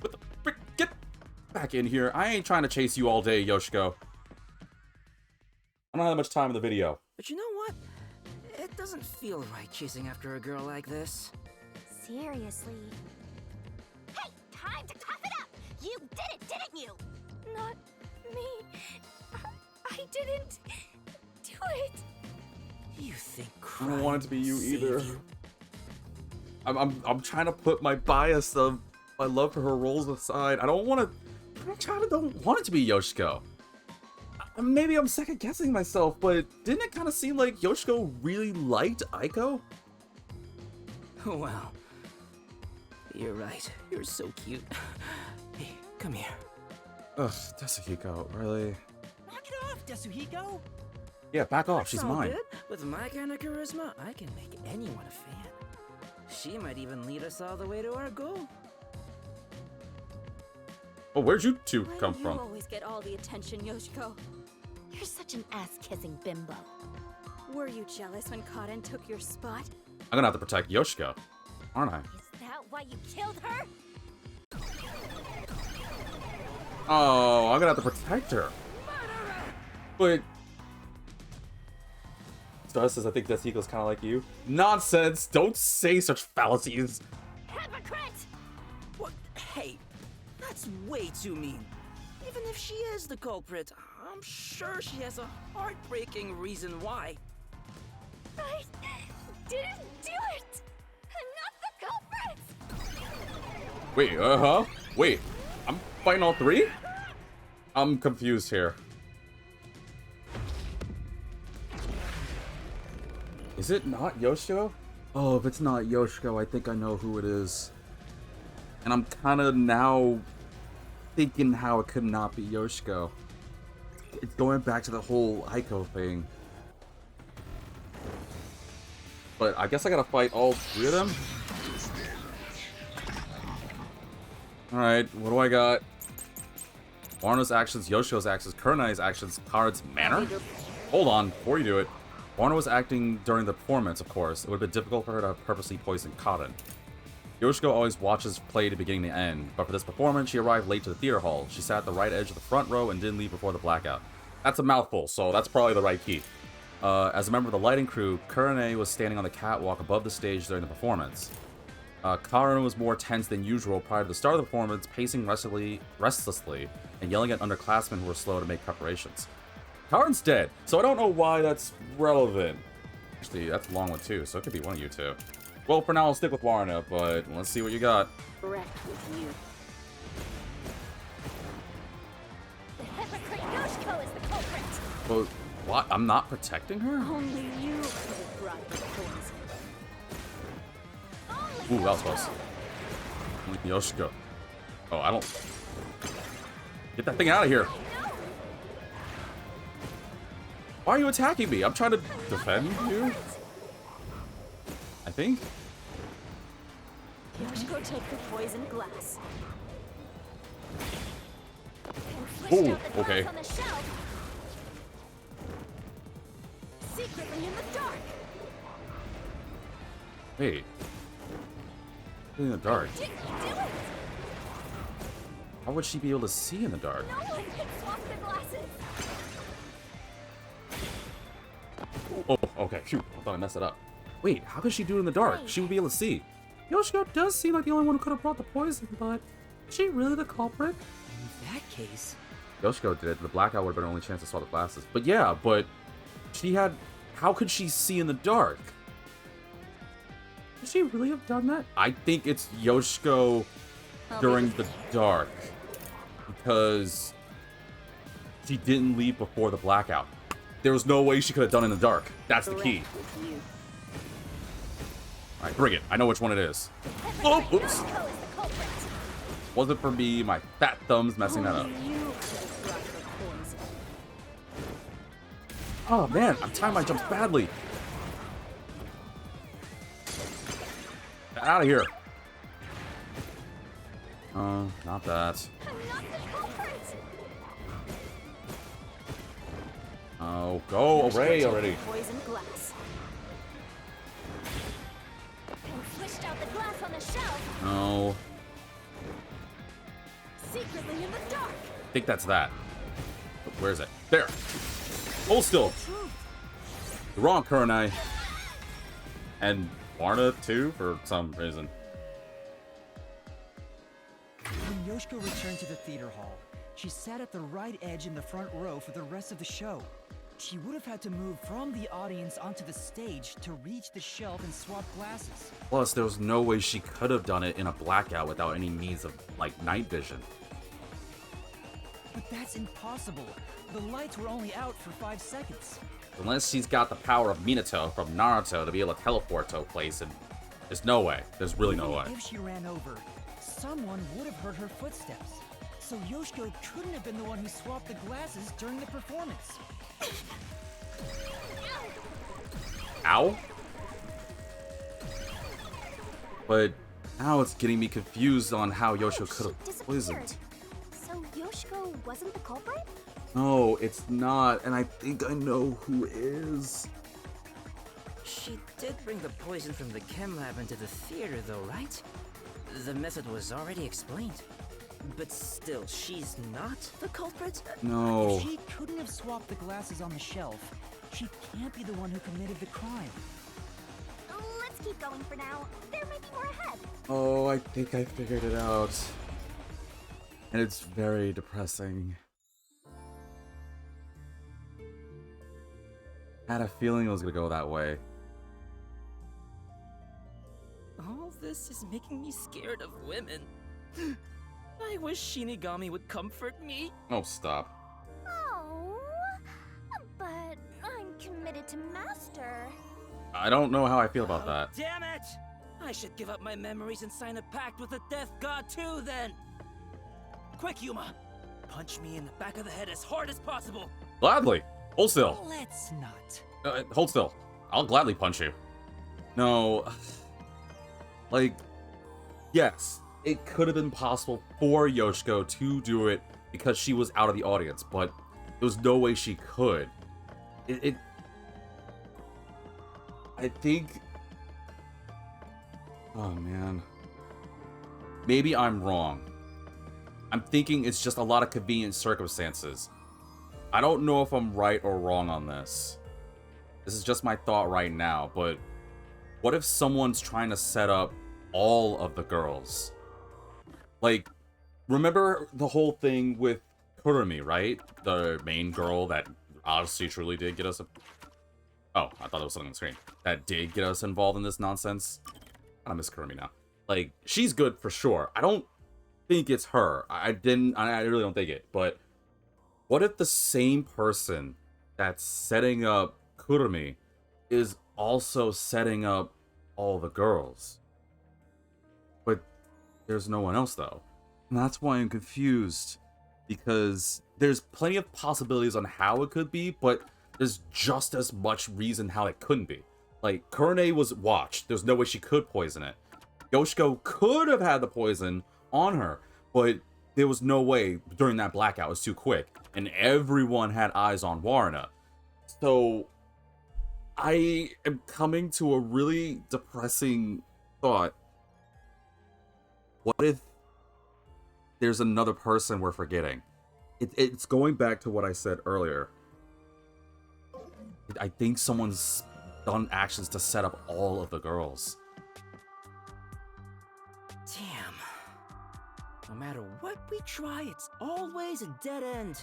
What the frick? Get back in here. I ain't trying to chase you all day, Yoshiko. I don't have that much time in the video. But you know what? It doesn't feel right chasing after a girl like this. Seriously. Hey, time to cough it up. You did it, didn't you? Not me. I didn't do it. You think I crime don't want it to be you will save either. you? I'm trying to put my bias of my love for her roles aside. I don't want it to be Yoshiko. Maybe I'm second guessing myself, but didn't it kind of seem like Yoshiko really liked Aiko? Well, you're right. You're so cute. Hey, come here. Ugh, Desuhiko, really? Knock it off, Desuhiko! Yeah, back off. That's She's all mine. good. With my kind of charisma, I can make anyone a fan. She might even lead us all the way to our goal. Oh, where'd you two Why come do from? you always get all the attention, Yoshiko? You're such an ass-kissing bimbo. Were you jealous when Cotton took your spot? I'm gonna have to protect Yoshiko, aren't I? Is that why you killed her? Oh, I'm gonna have to protect her. But Star says I think Desuhiko's kind of like you. Nonsense! Don't say such fallacies. Hypocrite! What? Hey, that's way too mean. Even if she is the culprit, I'm sure she has a heartbreaking reason why. I didn't do it! I'm not the culprit! Wait, wait, I'm fighting all three? I'm confused here. Is it not Yoshiko? Oh, if it's not Yoshiko, I think I know who it is. And I'm kind of now thinking how it could not be Yoshiko. It's going back to the whole Aiko thing. But I guess I gotta fight all three of them? Alright, what do I got? Warno's actions, Yoshiko's actions, Kurenai's actions, Card's manner? Hold on, before you do it. Warno was acting during the performance, of course. It would have been difficult for her to have purposely poisoned Karin. Yoshiko always watches play to beginning to end, but for this performance, she arrived late to the theater hall. She sat at the right edge of the front row and didn't leave before the blackout. That's a mouthful, so that's probably the right key. As a member of the lighting crew, Kurenai was standing on the catwalk above the stage during the performance. Karin was more tense than usual prior to the start of the performance, pacing restlessly and yelling at underclassmen who were slow to make preparations. Karin's dead, so I don't know why that's relevant. Actually, that's a long one too, so it could be one of you two. Well, for now, I'll stick with Warno, but let's see what you got. Correct with you. The hypocrite Yoshiko is the culprit. But what? I'm not protecting her? Only you could have brought the poison. Ooh, that was close. Yoshiko. Oh, I don't... Get that thing out of here. Why are you attacking me? I'm trying to defend you. I think. Yoshiko, take the poisoned glass. Ooh, okay. On the shelf. Secretly in the dark. Wait. In the dark. Didn't you do it? How would she be able to see in the dark? No one can swap the glasses. Oh, okay. Shoot. I thought I messed it up. Wait, how could she do it in the dark? She would be able to see. Yoshiko does seem like the only one who could have brought the poison, but is she really the culprit? In that case, Yoshiko did it. The blackout would have been her only chance to swap the glasses. But yeah, but she had... How could she see in the dark? Could she really have done that? I think it's Yoshiko during the dark. Because she didn't leave before the blackout. There was no way she could have done it in the dark. That's the key. Alright, bring it. I know which one it is. Oh, oops. Yoshiko is the culprit. Wasn't for me, my fat thumb's messing that up. Only you could have brought the poison. Oh man, I'm timing my jumps badly. Get out of here. Oh, not that. I'm not the culprit. Oh, go away already. Poisoned glass. And fished out the glass on the shelf. No. Secretly in the dark. I think that's that. Where is it? There. Hold still. You're wrong, Kurenai. And Warna too, for some reason. When Yoshiko returned to the theater hall, she sat at the right edge in the front row for the rest of the show. She would have had to move from the audience onto the stage to reach the shelf and swap glasses. Plus, there was no way she could have done it in a blackout without any means of, like, night vision. But that's impossible. The lights were only out for 5 seconds. Unless she's got the power of Minato from Naruto to be able to teleport to a place, and there's no way. There's really no way. If she ran over, someone would have heard her footsteps. So Yoshiko couldn't have been the one who swapped the glasses during the performance. Ow? But now it's getting me confused on how Yoshiko could have poisoned. So Yoshiko wasn't the culprit? No, it's not, and I think I know who is. she did bring the poison from the chem lab into the theater though, right? The method was already explained. But still, she's not the culprit? No. If she couldn't have swapped the glasses on the shelf, she can't be the one who committed the crime. Let's keep going for now. There might be more ahead. Oh, I think I figured it out. And it's very depressing. Had a feeling it was gonna go that way. All this is making me scared of women. I wish Shinigami would comfort me. Oh, stop. Oh, but I'm committed to Master. I don't know how I feel about that. Damn it! I should give up my memories and sign a pact with the Death God too, then! Quick, Yuma! Punch me in the back of the head as hard as possible! Gladly. Hold still. Let's not. Hold still. I'll gladly punch you. No. Like, yes, it could have been possible for Yoshiko to do it because she was out of the audience, but there was no way she could. I think... Oh, man. Maybe I'm wrong. I'm thinking it's just a lot of convenient circumstances. I don't know if I'm right or wrong on this. This is just my thought right now, but what if someone's trying to set up all of the girls? Like, remember the whole thing with Kurumi, right? The main girl that honestly truly did get us a... Oh, I thought it was something on the screen. That did get us involved in this nonsense. I miss Kurumi now. Like, she's good for sure. I don't think it's her. I really don't think it. But what if the same person that's setting up Kurumi is also setting up all the girls? But there's no one else, though. And that's why I'm confused. Because there's plenty of possibilities on how it could be, but there's just as much reason how it couldn't be. Like, Kurune was watched. There's no way she could poison it. Yoshiko could have had the poison on her, but there was no way during that blackout. It was too quick. And everyone had eyes on Warna. So, I am coming to a really depressing thought. What if there's another person we're forgetting? It's going back to what I said earlier. I think someone's done actions to set up all of the girls. Damn. No matter what we try, it's always a dead end.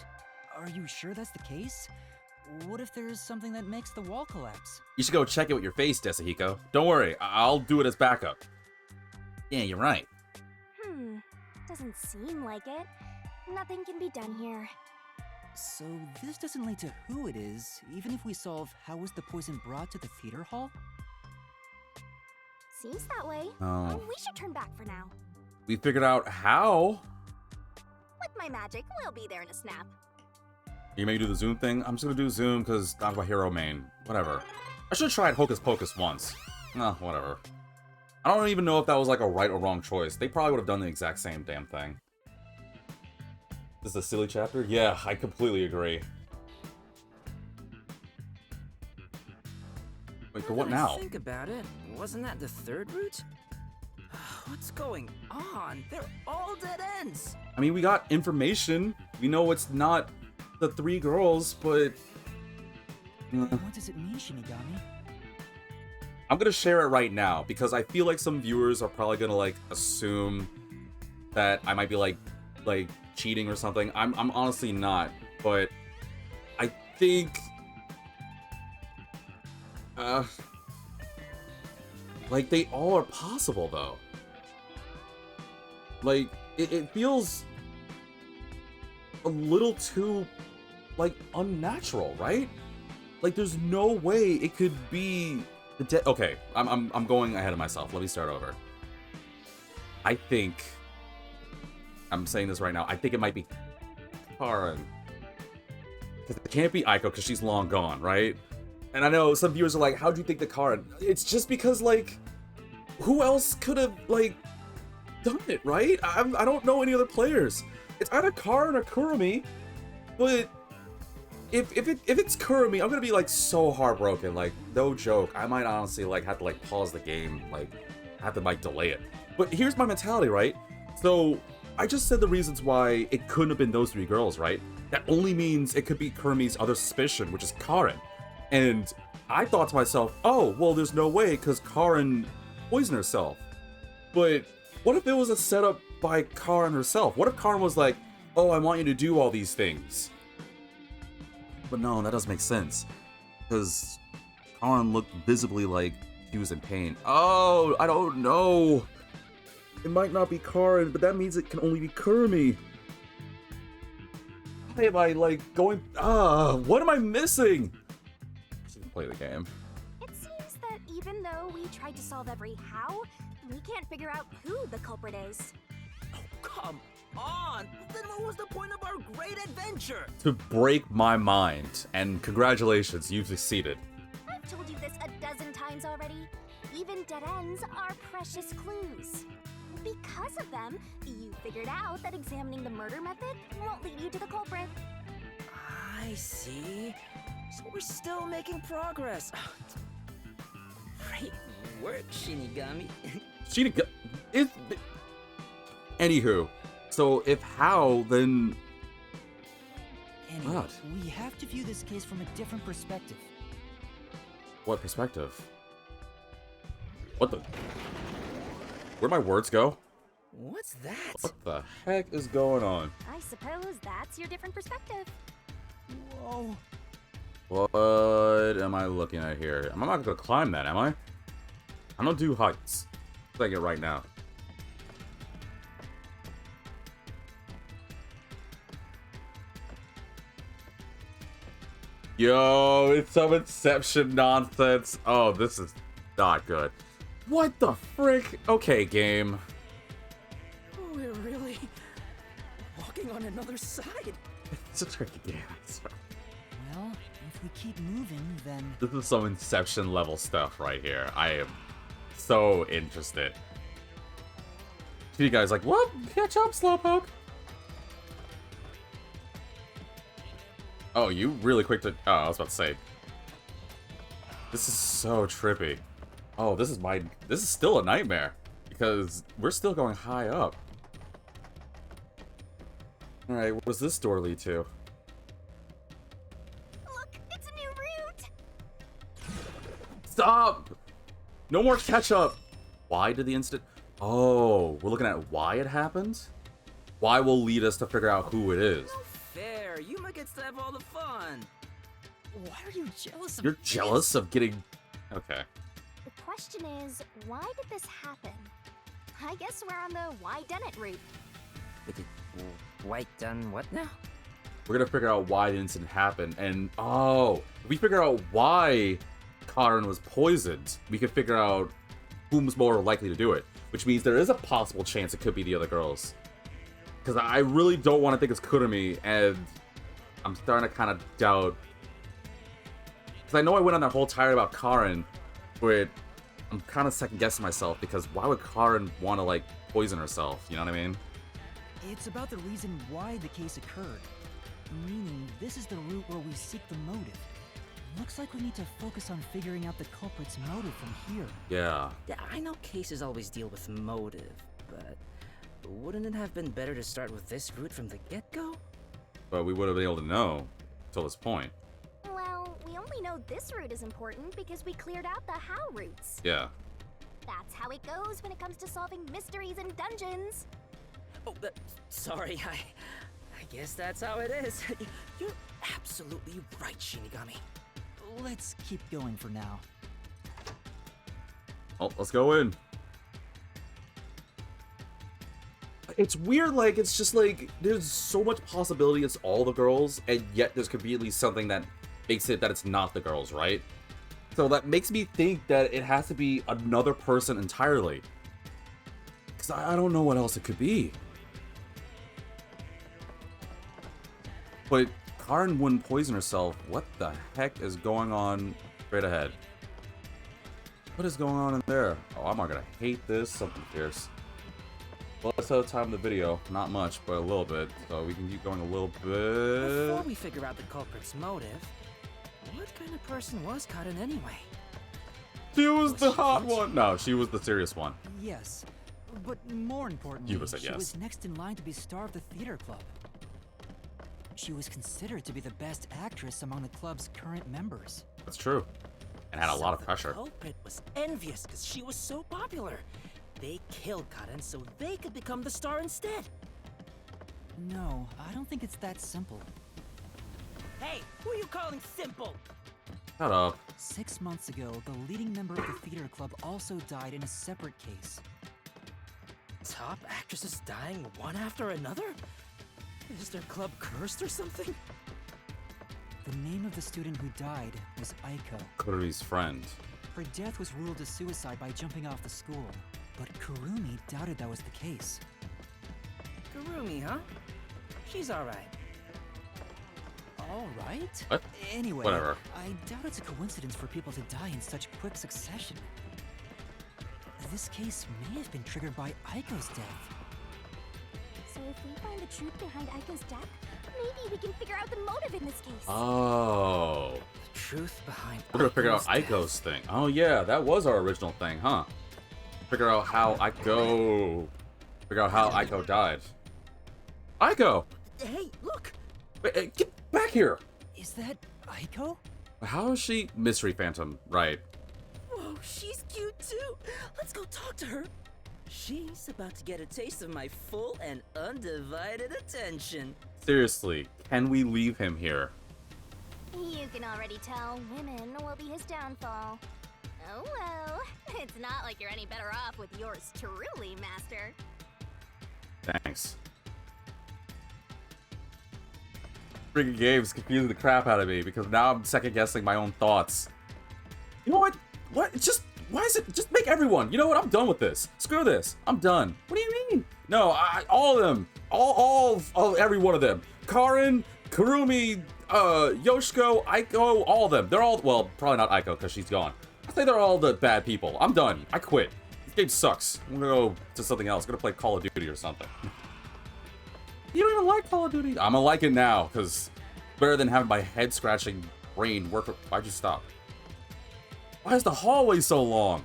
Are you sure that's the case? What if there's something that makes the wall collapse? You should go check it with your face, Desuhiko. Don't worry, I'll do it as backup. Yeah, you're right. Doesn't seem like it. Nothing can be done here. So this doesn't lead to who it is, even if we solve how was the poison brought to the theater hall? Seems that way. Oh. We should turn back for now. We figured out how. With my magic, we'll be there in a snap. You may do the Zoom thing. I'm just gonna do Zoom because I'm a hero main. Whatever. I should have tried Hocus Pocus once. Nah, whatever. I don't even know if that was like a right or wrong choice. They probably would have done the exact same damn thing. This is a silly chapter? Yeah, I completely agree. Wait, for what now? Think about it. Wasn't that the third route? What's going on? They're all dead ends. I mean, we got information. We know it's not the three girls, but... What does it mean, Shinigami? I'm gonna share it right now, because I feel like some viewers are probably gonna, like, assume that I might be, like cheating or something. I'm honestly not, but I think... like, they all are possible, though. Like, it feels a little too, like, unnatural, right? Like, there's no way it could be the okay, I'm going ahead of myself. Let me start over. I think... I'm saying this right now. I think it might be Karen. Because it can't be Aiko because she's long gone, right? And I know some viewers are like, how'd you think the Karen? It's just because, like, who else could have, like, done it, right? I don't know any other players. It's either Karen or Kurumi, but if it's Kurumi, I'm gonna be, like, so heartbroken. Like, no joke. I might honestly, like, have to, like, pause the game, like, have to, like, delay it. But here's my mentality, right? So... I just said the reasons why it couldn't have been those three girls, right? That only means it could be Kurumi's other suspicion, which is Karen. And I thought to myself, oh, well, there's no way, because Karen poisoned herself. But what if it was a setup by Karen herself? What if Karen was like, oh, I want you to do all these things? But no, that doesn't make sense. because Karin looked visibly like she was in pain. Oh, I don't know. It might not be Karin, but that means it can only be Kurumi. Why am I like going? What am I missing? I should play the game. It seems that even though we tried to solve every how, we can't figure out who the culprit is. Come on! Then what was the point of our great adventure? To break my mind, and congratulations, you've succeeded. I've told you this a dozen times already. Even dead ends are precious clues. Because of them, you figured out that examining the murder method won't lead you to the culprit. I see. So we're still making progress. Great work, Shinigami. Anywho, so if how, then Anyway, what? we have to view this case from a different perspective. What perspective? What the? Where'd my words go? What's that? What the heck is going on? I suppose that's your different perspective. Whoa. What am I looking at here? I'm not gonna climb that, am I? I don't do heights. I'm saying it right now. Yo, it's some Inception nonsense. Oh, this is not good. What the frick? Okay, game. We're really walking on another side. It's a tricky game, I swear. Well, if we keep moving, then... This is some Inception level stuff right here. I am so interested. You guys like, what? Catch up, Slowpoke. Oh, you really quick to... Oh, I was about to say. This is so trippy. Oh, this is still a nightmare. Because we're still going high up. Alright, what does this door lead to? Look, it's a new route! Stop! No more catch-up! Why did the incident... Oh, we're looking at why it happened? Why will lead us to figure out who it is. No fair. Yuma gets to have all the fun. Why are you jealous of You're jealous of getting... Okay. The question is, why did this happen? I guess we're on the why done it route. White done what now? We're gonna figure out why the incident happened, and oh, if we figure out why Karin was poisoned, we can figure out who's more likely to do it. Which means there is a possible chance it could be the other girls. Because I really don't want to think it's Kurumi, and I'm starting to kind of doubt. Because I know I went on that whole tirade about Karin, where I'm kind of second guessing myself, because why would Karin want to, like, poison herself? You know what I mean? It's about the reason why the case occurred. Meaning, this is the route where we seek the motive. Looks like we need to focus on figuring out the culprit's motive from here. Yeah. Yeah, I know cases always deal with motive, but wouldn't it have been better to start with this route from the get-go? But we would have been able to know till this point. Well, we only know this route is important because we cleared out the how routes. Yeah. That's how it goes when it comes to solving mysteries and dungeons. Oh, sorry, I guess that's how it is. You're absolutely right, Shinigami. Let's keep going for now. Oh, let's go in. It's weird, like, it's just like, there's so much possibility it's all the girls, and yet there's conveniently something that makes it that it's not the girls, right? So that makes me think that it has to be another person entirely. Because I don't know what else it could be. But Karin wouldn't poison herself. What the heck is going on straight ahead? What is going on in there? Oh, I'm not gonna hate this. Something fierce. Well, let's have time in the video. Not much, but a little bit. So we can keep going a little bit. Before we figure out the culprit's motive, what kind of person was Karin anyway? She was the she hot rich? one. No, she was the serious one. Yes, but more importantly, You would've said she yes. was next in line to be star of the theater club. She was considered to be the best actress among the club's current members. That's true. And had a lot of So pressure. The culprit was envious because she was so popular. They killed Karin so they could become the star instead. No, I don't think it's that simple. Hey, who are you calling simple? Shut up. 6 months ago, the leading member of the theater club also died in a separate case. Top actresses dying one after another? Is their club cursed or something? The name of the student who died was Aiko. Kurumi's friend. Her death was ruled as suicide by jumping off the school, but Kurumi doubted that was the case. Kurumi, huh? She's alright. Alright? What? Anyway, Whatever. I doubt it's a coincidence for people to die in such quick succession. This case may have been triggered by Aiko's death. So if we find the truth behind Aiko's death, maybe we can figure out the motive in this case. Oh. The truth behind We're gonna figure out Aiko's Aiko's thing. Oh yeah, that was our original thing, huh? Figure out how Aiko died. Aiko! death. Hey, look! Wait, get back here! Is that Aiko? How is she Mystery Phantom? Right. Whoa, she's cute too! Let's go talk to her! She's about to get a taste of my full and undivided attention. Seriously, can we leave him here? You can already tell women will be his downfall. Oh well, it's not like you're any better off with yours truly, Master. Thanks. Freaking game's confusing the crap out of me because now I'm second guessing my own thoughts. You know what? What? It's just, why is it? Just make everyone. You know what? I'm done with this. Screw this. I'm done. What do you mean? No, all of them. Every one of them. Karin, Kurumi, Yoshiko, Aiko, all of them. They're all, well, probably not Aiko because she's gone. I think they're all the bad people. I'm done. I quit. This game sucks. I'm gonna go to something else. I'm gonna play Call of Duty or something. You don't even like Call of Duty. I'm gonna like it now, because better than having my head-scratching brain work. Why'd you stop? Why is the hallway so long?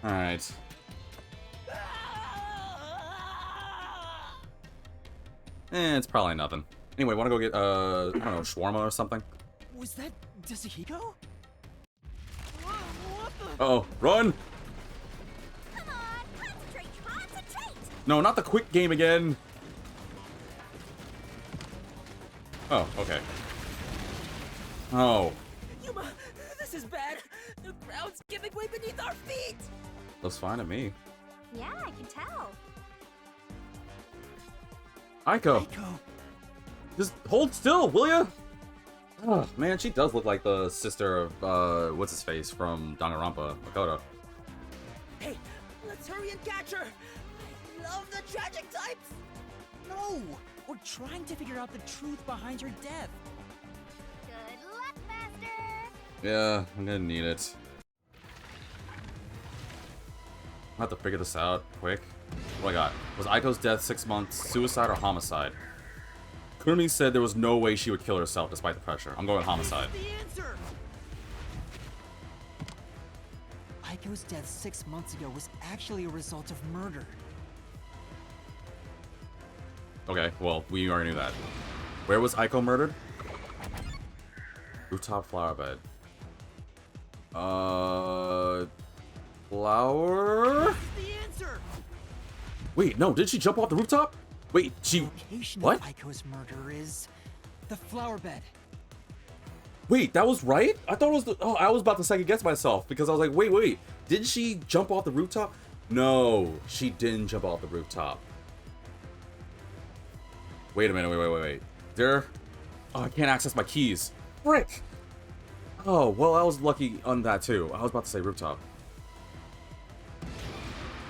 Alright. It's probably nothing. Anyway, wanna go get, I don't know, shawarma or something? Was that Desuhiko? Uh-oh, run! Come on, concentrate! No, not the quick game again! Oh, okay. Oh. Yuma, this is bad! The ground's giving way beneath our feet! Looks fine to me. Yeah, I can tell. Aiko, Aiko! just hold still, will ya? Oh, man, she does look like the sister of, what's-his-face from Danganronpa, Makoto. Hey, let's hurry and catch her! I love the tragic types! No! We're trying to figure out the truth behind your death. Good luck, Master! Yeah, I'm gonna need it. I have to figure this out quick. What do I got? Was Aiko's death 6 months suicide or homicide? Kurumi said there was no way she would kill herself despite the pressure. I'm going homicide. The answer! Aiko's death 6 months ago was actually a result of murder. Okay, well, we already knew that. Where was Aiko murdered? Rooftop flower bed. Flower? The answer! Wait, no, did she jump off the rooftop? Wait, she... Location What? of Aiko's murder is the flower bed. Wait, that was right? I thought it was the... Oh, I was about to second guess myself because I was like, wait. Did she jump off the rooftop? No, she didn't jump off the rooftop. Wait a minute, wait. There... Oh, I can't access my keys. Frick! Oh, well, I was lucky on that too. I was about to say rooftop.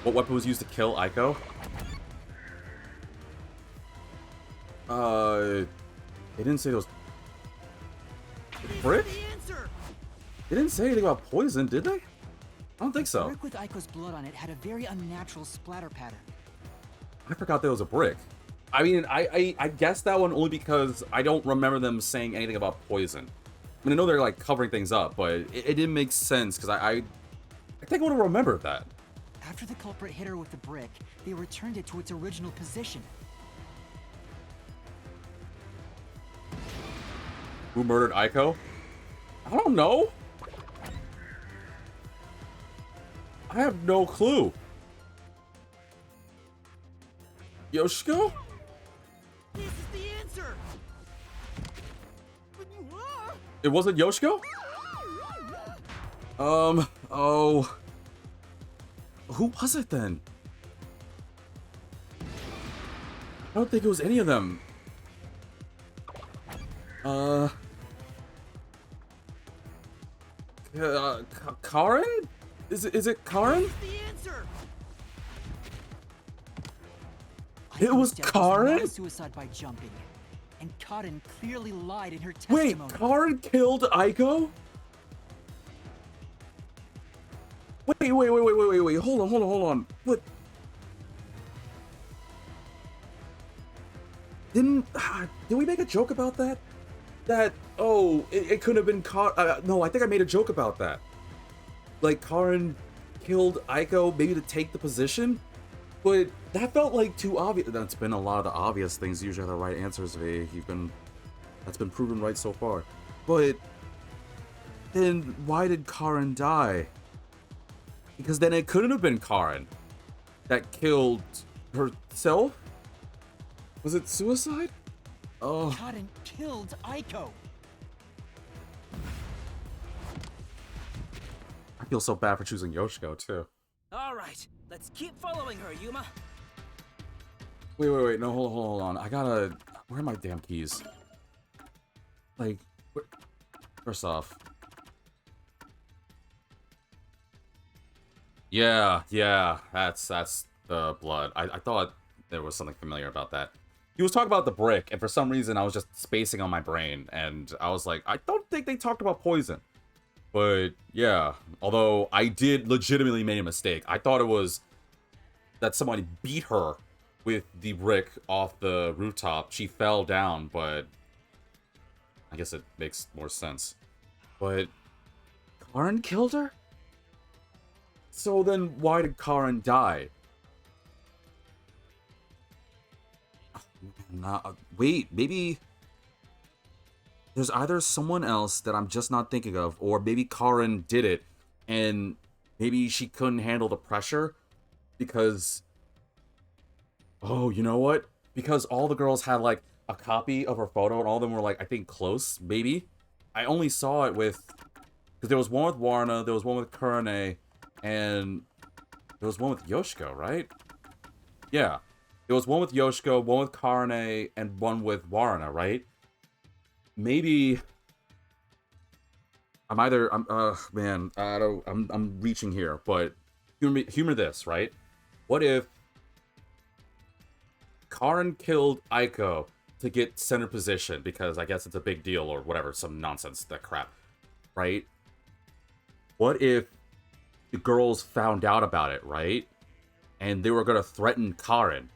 What weapon was used to kill Aiko? They didn't say those... Frick? The answer! They didn't say anything about poison, did they? I don't think so. Brick with Aiko's blood on it had a very unnatural splatter pattern. I forgot there was a brick. I mean, I guessed that one only because I don't remember them saying anything about poison. I mean, I know they're like covering things up, but it didn't make sense because I think I would have remembered that. After the culprit hit her with the brick, they returned it to its original position. Who murdered Aiko? I don't know. I have no clue. Yoshiko? This is the answer! It wasn't Yoshiko? Oh. Who was it then? I don't think it was any of them. Karen? Is it Karen? The answer. It was Aiko's death Karen? not a suicide by jumping, and Karen clearly lied in her Wait, testimony. Karen killed Aiko? Wait, hold on. What? Did we make a joke about that? Oh, it could have been no, I think I made a joke about that. Like, Karen killed Aiko maybe to take the position? But that felt like too obvious. That's been a lot of the obvious things usually are the right answers, V. That's been proven right so far. But then why did Karen die? Because then it couldn't have been Karen that killed herself? Was it suicide? Oh. Karen killed Aiko. I feel so bad for choosing Yoshiko, too. All right, let's keep following her, Yuma. Wait. No, hold on. Where are my damn keys? Like, first off. Yeah, that's the blood. I thought there was something familiar about that. He was talking about the brick, and for some reason I was just spacing on my brain, and I was like, I don't think they talked about poison. But yeah, although I did legitimately make a mistake. I thought it was that somebody beat her with the brick off the rooftop. She fell down, but I guess it makes more sense. But Karen killed her? So then why did Karen die? Wait, maybe there's either someone else that I'm just not thinking of, or maybe Karen did it, and maybe she couldn't handle the pressure because... Oh, you know what? Because all the girls had, like, a copy of her photo, and all of them were, like, I think close, maybe? I only saw it with... Because there was one with Warna, there was one with Kurane, and there was one with Yoshiko, right? Yeah. There was one with Yoshiko, one with Karane, and one with Warna, right? Maybe I'm reaching here, but humor this, right? What if Karen killed Aiko to get center position because I guess it's a big deal or whatever, some nonsense, that crap, right? What if the girls found out about it, right? And they were gonna threaten Karen.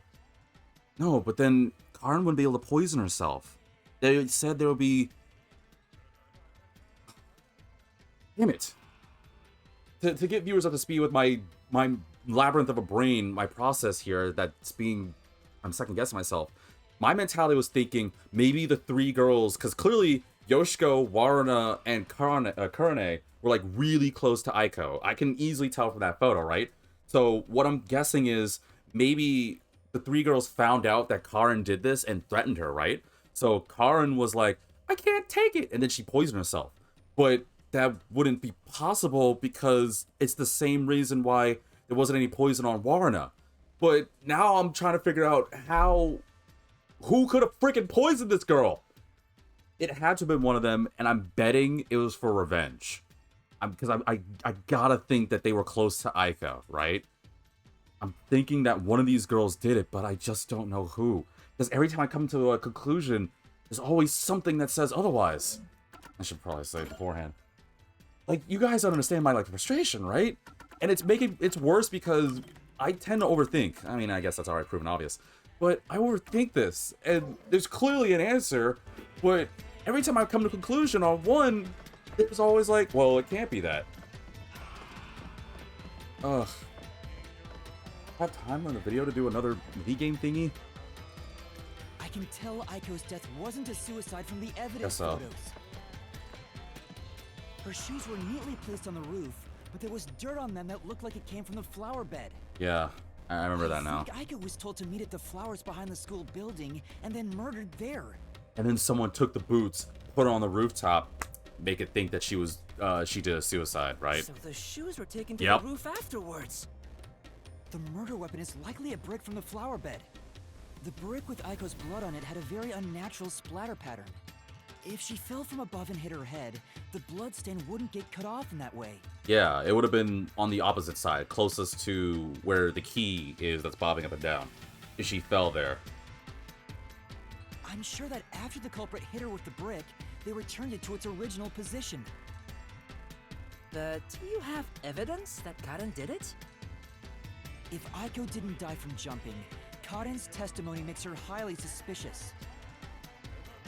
No, but then Karen wouldn't be able to poison herself. They said there would be... Damn it. To get viewers up to speed with my labyrinth of a brain, my process here I'm second guessing myself. My mentality was thinking maybe the three girls, because clearly Yoshiko, Waruna, and Kurane were like really close to Aiko. I can easily tell from that photo, right? So what I'm guessing is maybe the three girls found out that Karen did this and threatened her, right? So Karen was like, I can't take it, and then she poisoned herself. But that wouldn't be possible because it's the same reason why there wasn't any poison on Waruna. But now I'm trying to figure out who could have freaking poisoned this girl? It had to have been one of them, and I'm betting it was for revenge. Because I gotta think that they were close to Aiko, right? I'm thinking that one of these girls did it, but I just don't know who. Because every time I come to a conclusion, there's always something that says otherwise. I should probably say it beforehand. Like, you guys don't understand my, like, frustration, right? And it's worse because I tend to overthink. I mean, I guess that's already proven obvious. But I overthink this, and there's clearly an answer, but every time I come to a conclusion on one, it's always like, well, it can't be that. Ugh. I have time on the video to do another mini-game thingy? I can tell Aiko's death wasn't a suicide from the evidence Guess so. photos. Her shoes were neatly placed on the roof, but there was dirt on them that looked like it came from the flower bed. Yeah, I remember that now. I think Aiko was told to meet at the flowers behind the school building and then murdered there. And then someone took the boots, put it on the rooftop. make it think that she did a suicide, right? So the shoes were taken to Yep. the roof afterwards. The murder weapon is likely a brick from the flower bed. The brick with Aiko's blood on it had a very unnatural splatter pattern. If she fell from above and hit her head, the blood stain wouldn't get cut off in that way. Yeah, it would have been on the opposite side, closest to where the key is that's bobbing up and down. If she fell there. I'm sure that after the culprit hit her with the brick, they returned it to its original position. But do you have evidence that Karen did it? If Aiko didn't die from jumping, Karen's testimony makes her highly suspicious.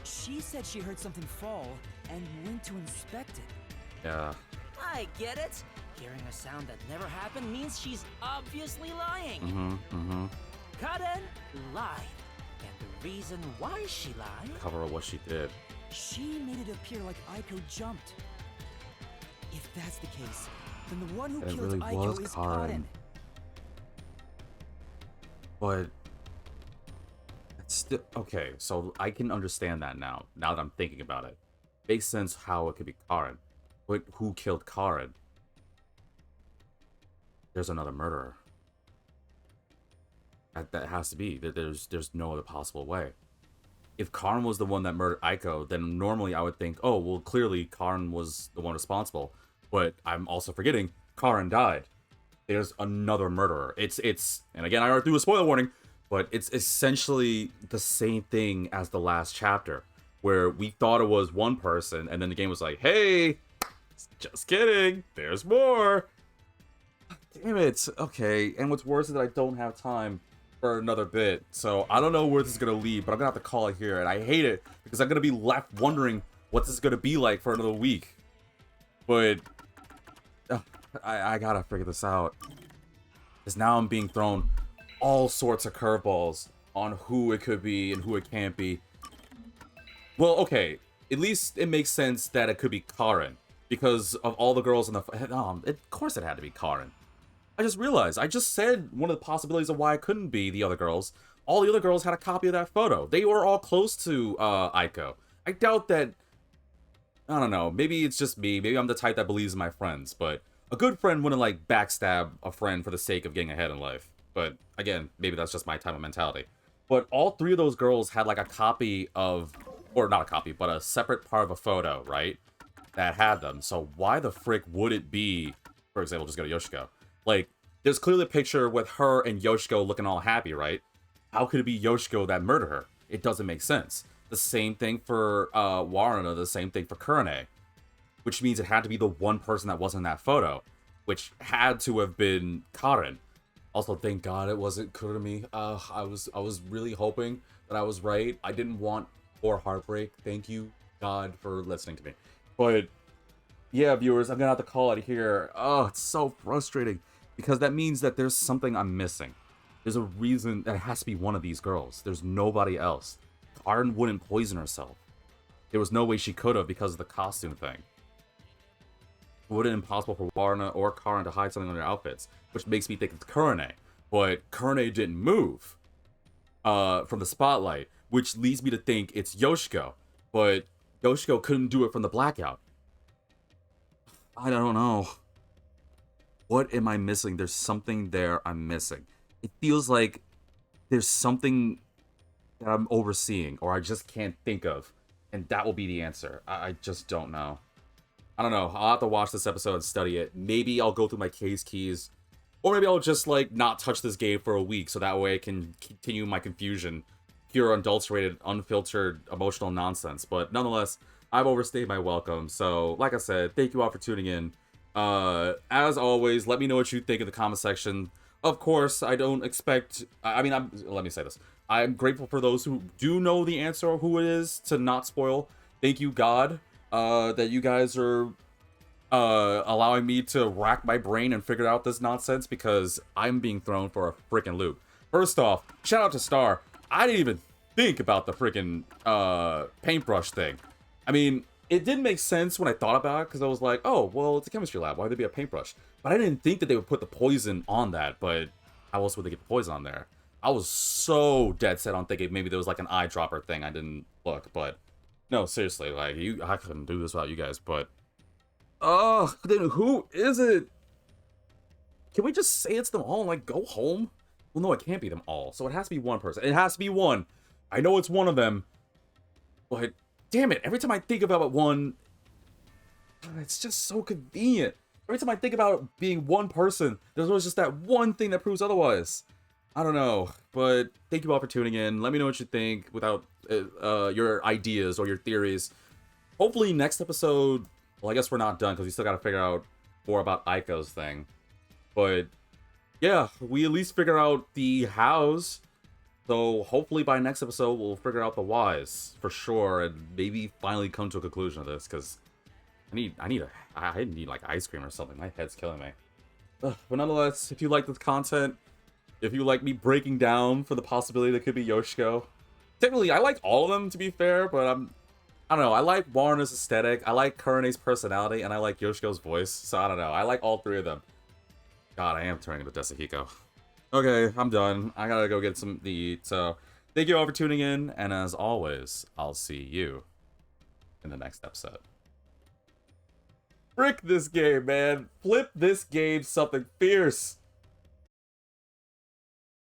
She said she heard something fall and went to inspect it. Yeah. I get it. Hearing a sound that never happened means she's obviously lying. Karen lied. And the reason why she lied... Cover up what she did. She made it appear like Aiko jumped. If that's the case, then the one who It killed really Aiko was is Karen. Karen. But it's still okay. So I can understand that now. Now that I'm thinking about it, makes sense how it could be Karen. But who killed Karen? There's another murderer. That has to be. There's no other possible way. If Karen was the one that murdered Aiko, then normally I would think, oh well, clearly Karen was the one responsible. But I'm also forgetting Karen died. There's another murderer. It's and again I already threw a spoiler warning, but it's essentially the same thing as the last chapter, where we thought it was one person, and then the game was like, hey, just kidding, there's more. Damn it. Okay, and what's worse is that I don't have time for another bit, so I don't know where this is gonna lead, but I'm gonna have to call it here, and I hate it because I'm gonna be left wondering what this is gonna be like for another week. But I gotta figure this out. Because now I'm being thrown all sorts of curveballs on who it could be and who it can't be. Well, okay. At least it makes sense that it could be Karen. Because of all the girls in the... of course it had to be Karen. I just realized. I just said one of the possibilities of why it couldn't be the other girls. All the other girls had a copy of that photo. They were all close to Aiko. I doubt that... I don't know. Maybe it's just me. Maybe I'm the type that believes in my friends. But a good friend wouldn't, like, backstab a friend for the sake of getting ahead in life. But, again, maybe that's just my type of mentality. But all three of those girls had, like, a copy of... Or not a copy, but a separate part of a photo, right? That had them. So why the frick would it be... For example, just go to Yoshiko. Like, there's clearly a picture with her and Yoshiko looking all happy, right? How could it be Yoshiko that murdered her? It doesn't make sense. The same thing for Waruna, the same thing for Kurane. Which means it had to be the one person that wasn't in that photo. Which had to have been Karen. Also, thank God it wasn't Kurumi. I was really hoping that I was right. I didn't want more heartbreak. Thank you, God, for listening to me. But, yeah, viewers, I'm gonna have to call it here. Oh, it's so frustrating. Because that means that there's something I'm missing. There's a reason that it has to be one of these girls. There's nobody else. Karen wouldn't poison herself. There was no way she could have because of the costume thing. It would have been impossible for Waruna or Karen to hide something on their outfits, which makes me think it's Kurane. But Kurane didn't move from the spotlight, which leads me to think it's Yoshiko. But Yoshiko couldn't do it from the blackout. I don't know. What am I missing? There's something there I'm missing. It feels like there's something that I'm overseeing or I just can't think of. And that will be the answer. I just don't know. I don't know. I'll have to watch this episode and study it. Maybe I'll go through my case keys. Or maybe I'll just, like, not touch this game for a week so that way I can continue my confusion. Pure, unadulterated, unfiltered, emotional nonsense. But nonetheless, I've overstayed my welcome. So, like I said, thank you all for tuning in. As always, let me know what you think in the comment section. Of course, I don't expect... let me say this. I'm grateful for those who do know the answer or who it is to not spoil. Thank you, God, that you guys are allowing me to rack my brain and figure out this nonsense because I'm being thrown for a freaking loop. First off, shout out to Star. I didn't even think about the freaking paintbrush thing. I mean, it did make sense when I thought about it because I was like, oh, well, it's a chemistry lab. Why would there be a paintbrush? But I didn't think that they would put the poison on that. But how else would they get the poison on there? I was so dead set on thinking maybe there was like an eyedropper thing. I didn't look, but No, seriously, like, I couldn't do this without you guys, but... Oh, then who is it? Can we just say it's them all and, like, go home? Well, no, it can't be them all, so it has to be one person. It has to be one. I know it's one of them, but damn it, every time I think about one, it's just so convenient. Every time I think about being one person, there's always just that one thing that proves otherwise. I don't know, but thank you all for tuning in. Let me know what you think without your ideas or your theories. Hopefully next episode, well, I guess we're not done because we still got to figure out more about Aiko's thing. But yeah, we at least figure out the hows. So hopefully by next episode, we'll figure out the whys for sure, and maybe finally come to a conclusion of this, because I need like ice cream or something. My head's killing me. But nonetheless, if you like this content, if you like me breaking down for the possibility that could be Yoshiko, technically I like all of them to be fair, but I don't know. I like Warner's aesthetic, I like Kurene's personality, and I like Yoshiko's voice. So I don't know. I like all three of them. God, I am turning into Desuhiko. Okay, I'm done. I gotta go get something to eat. So thank you all for tuning in, and as always, I'll see you in the next episode. Frick this game, man. Flip this game something fierce.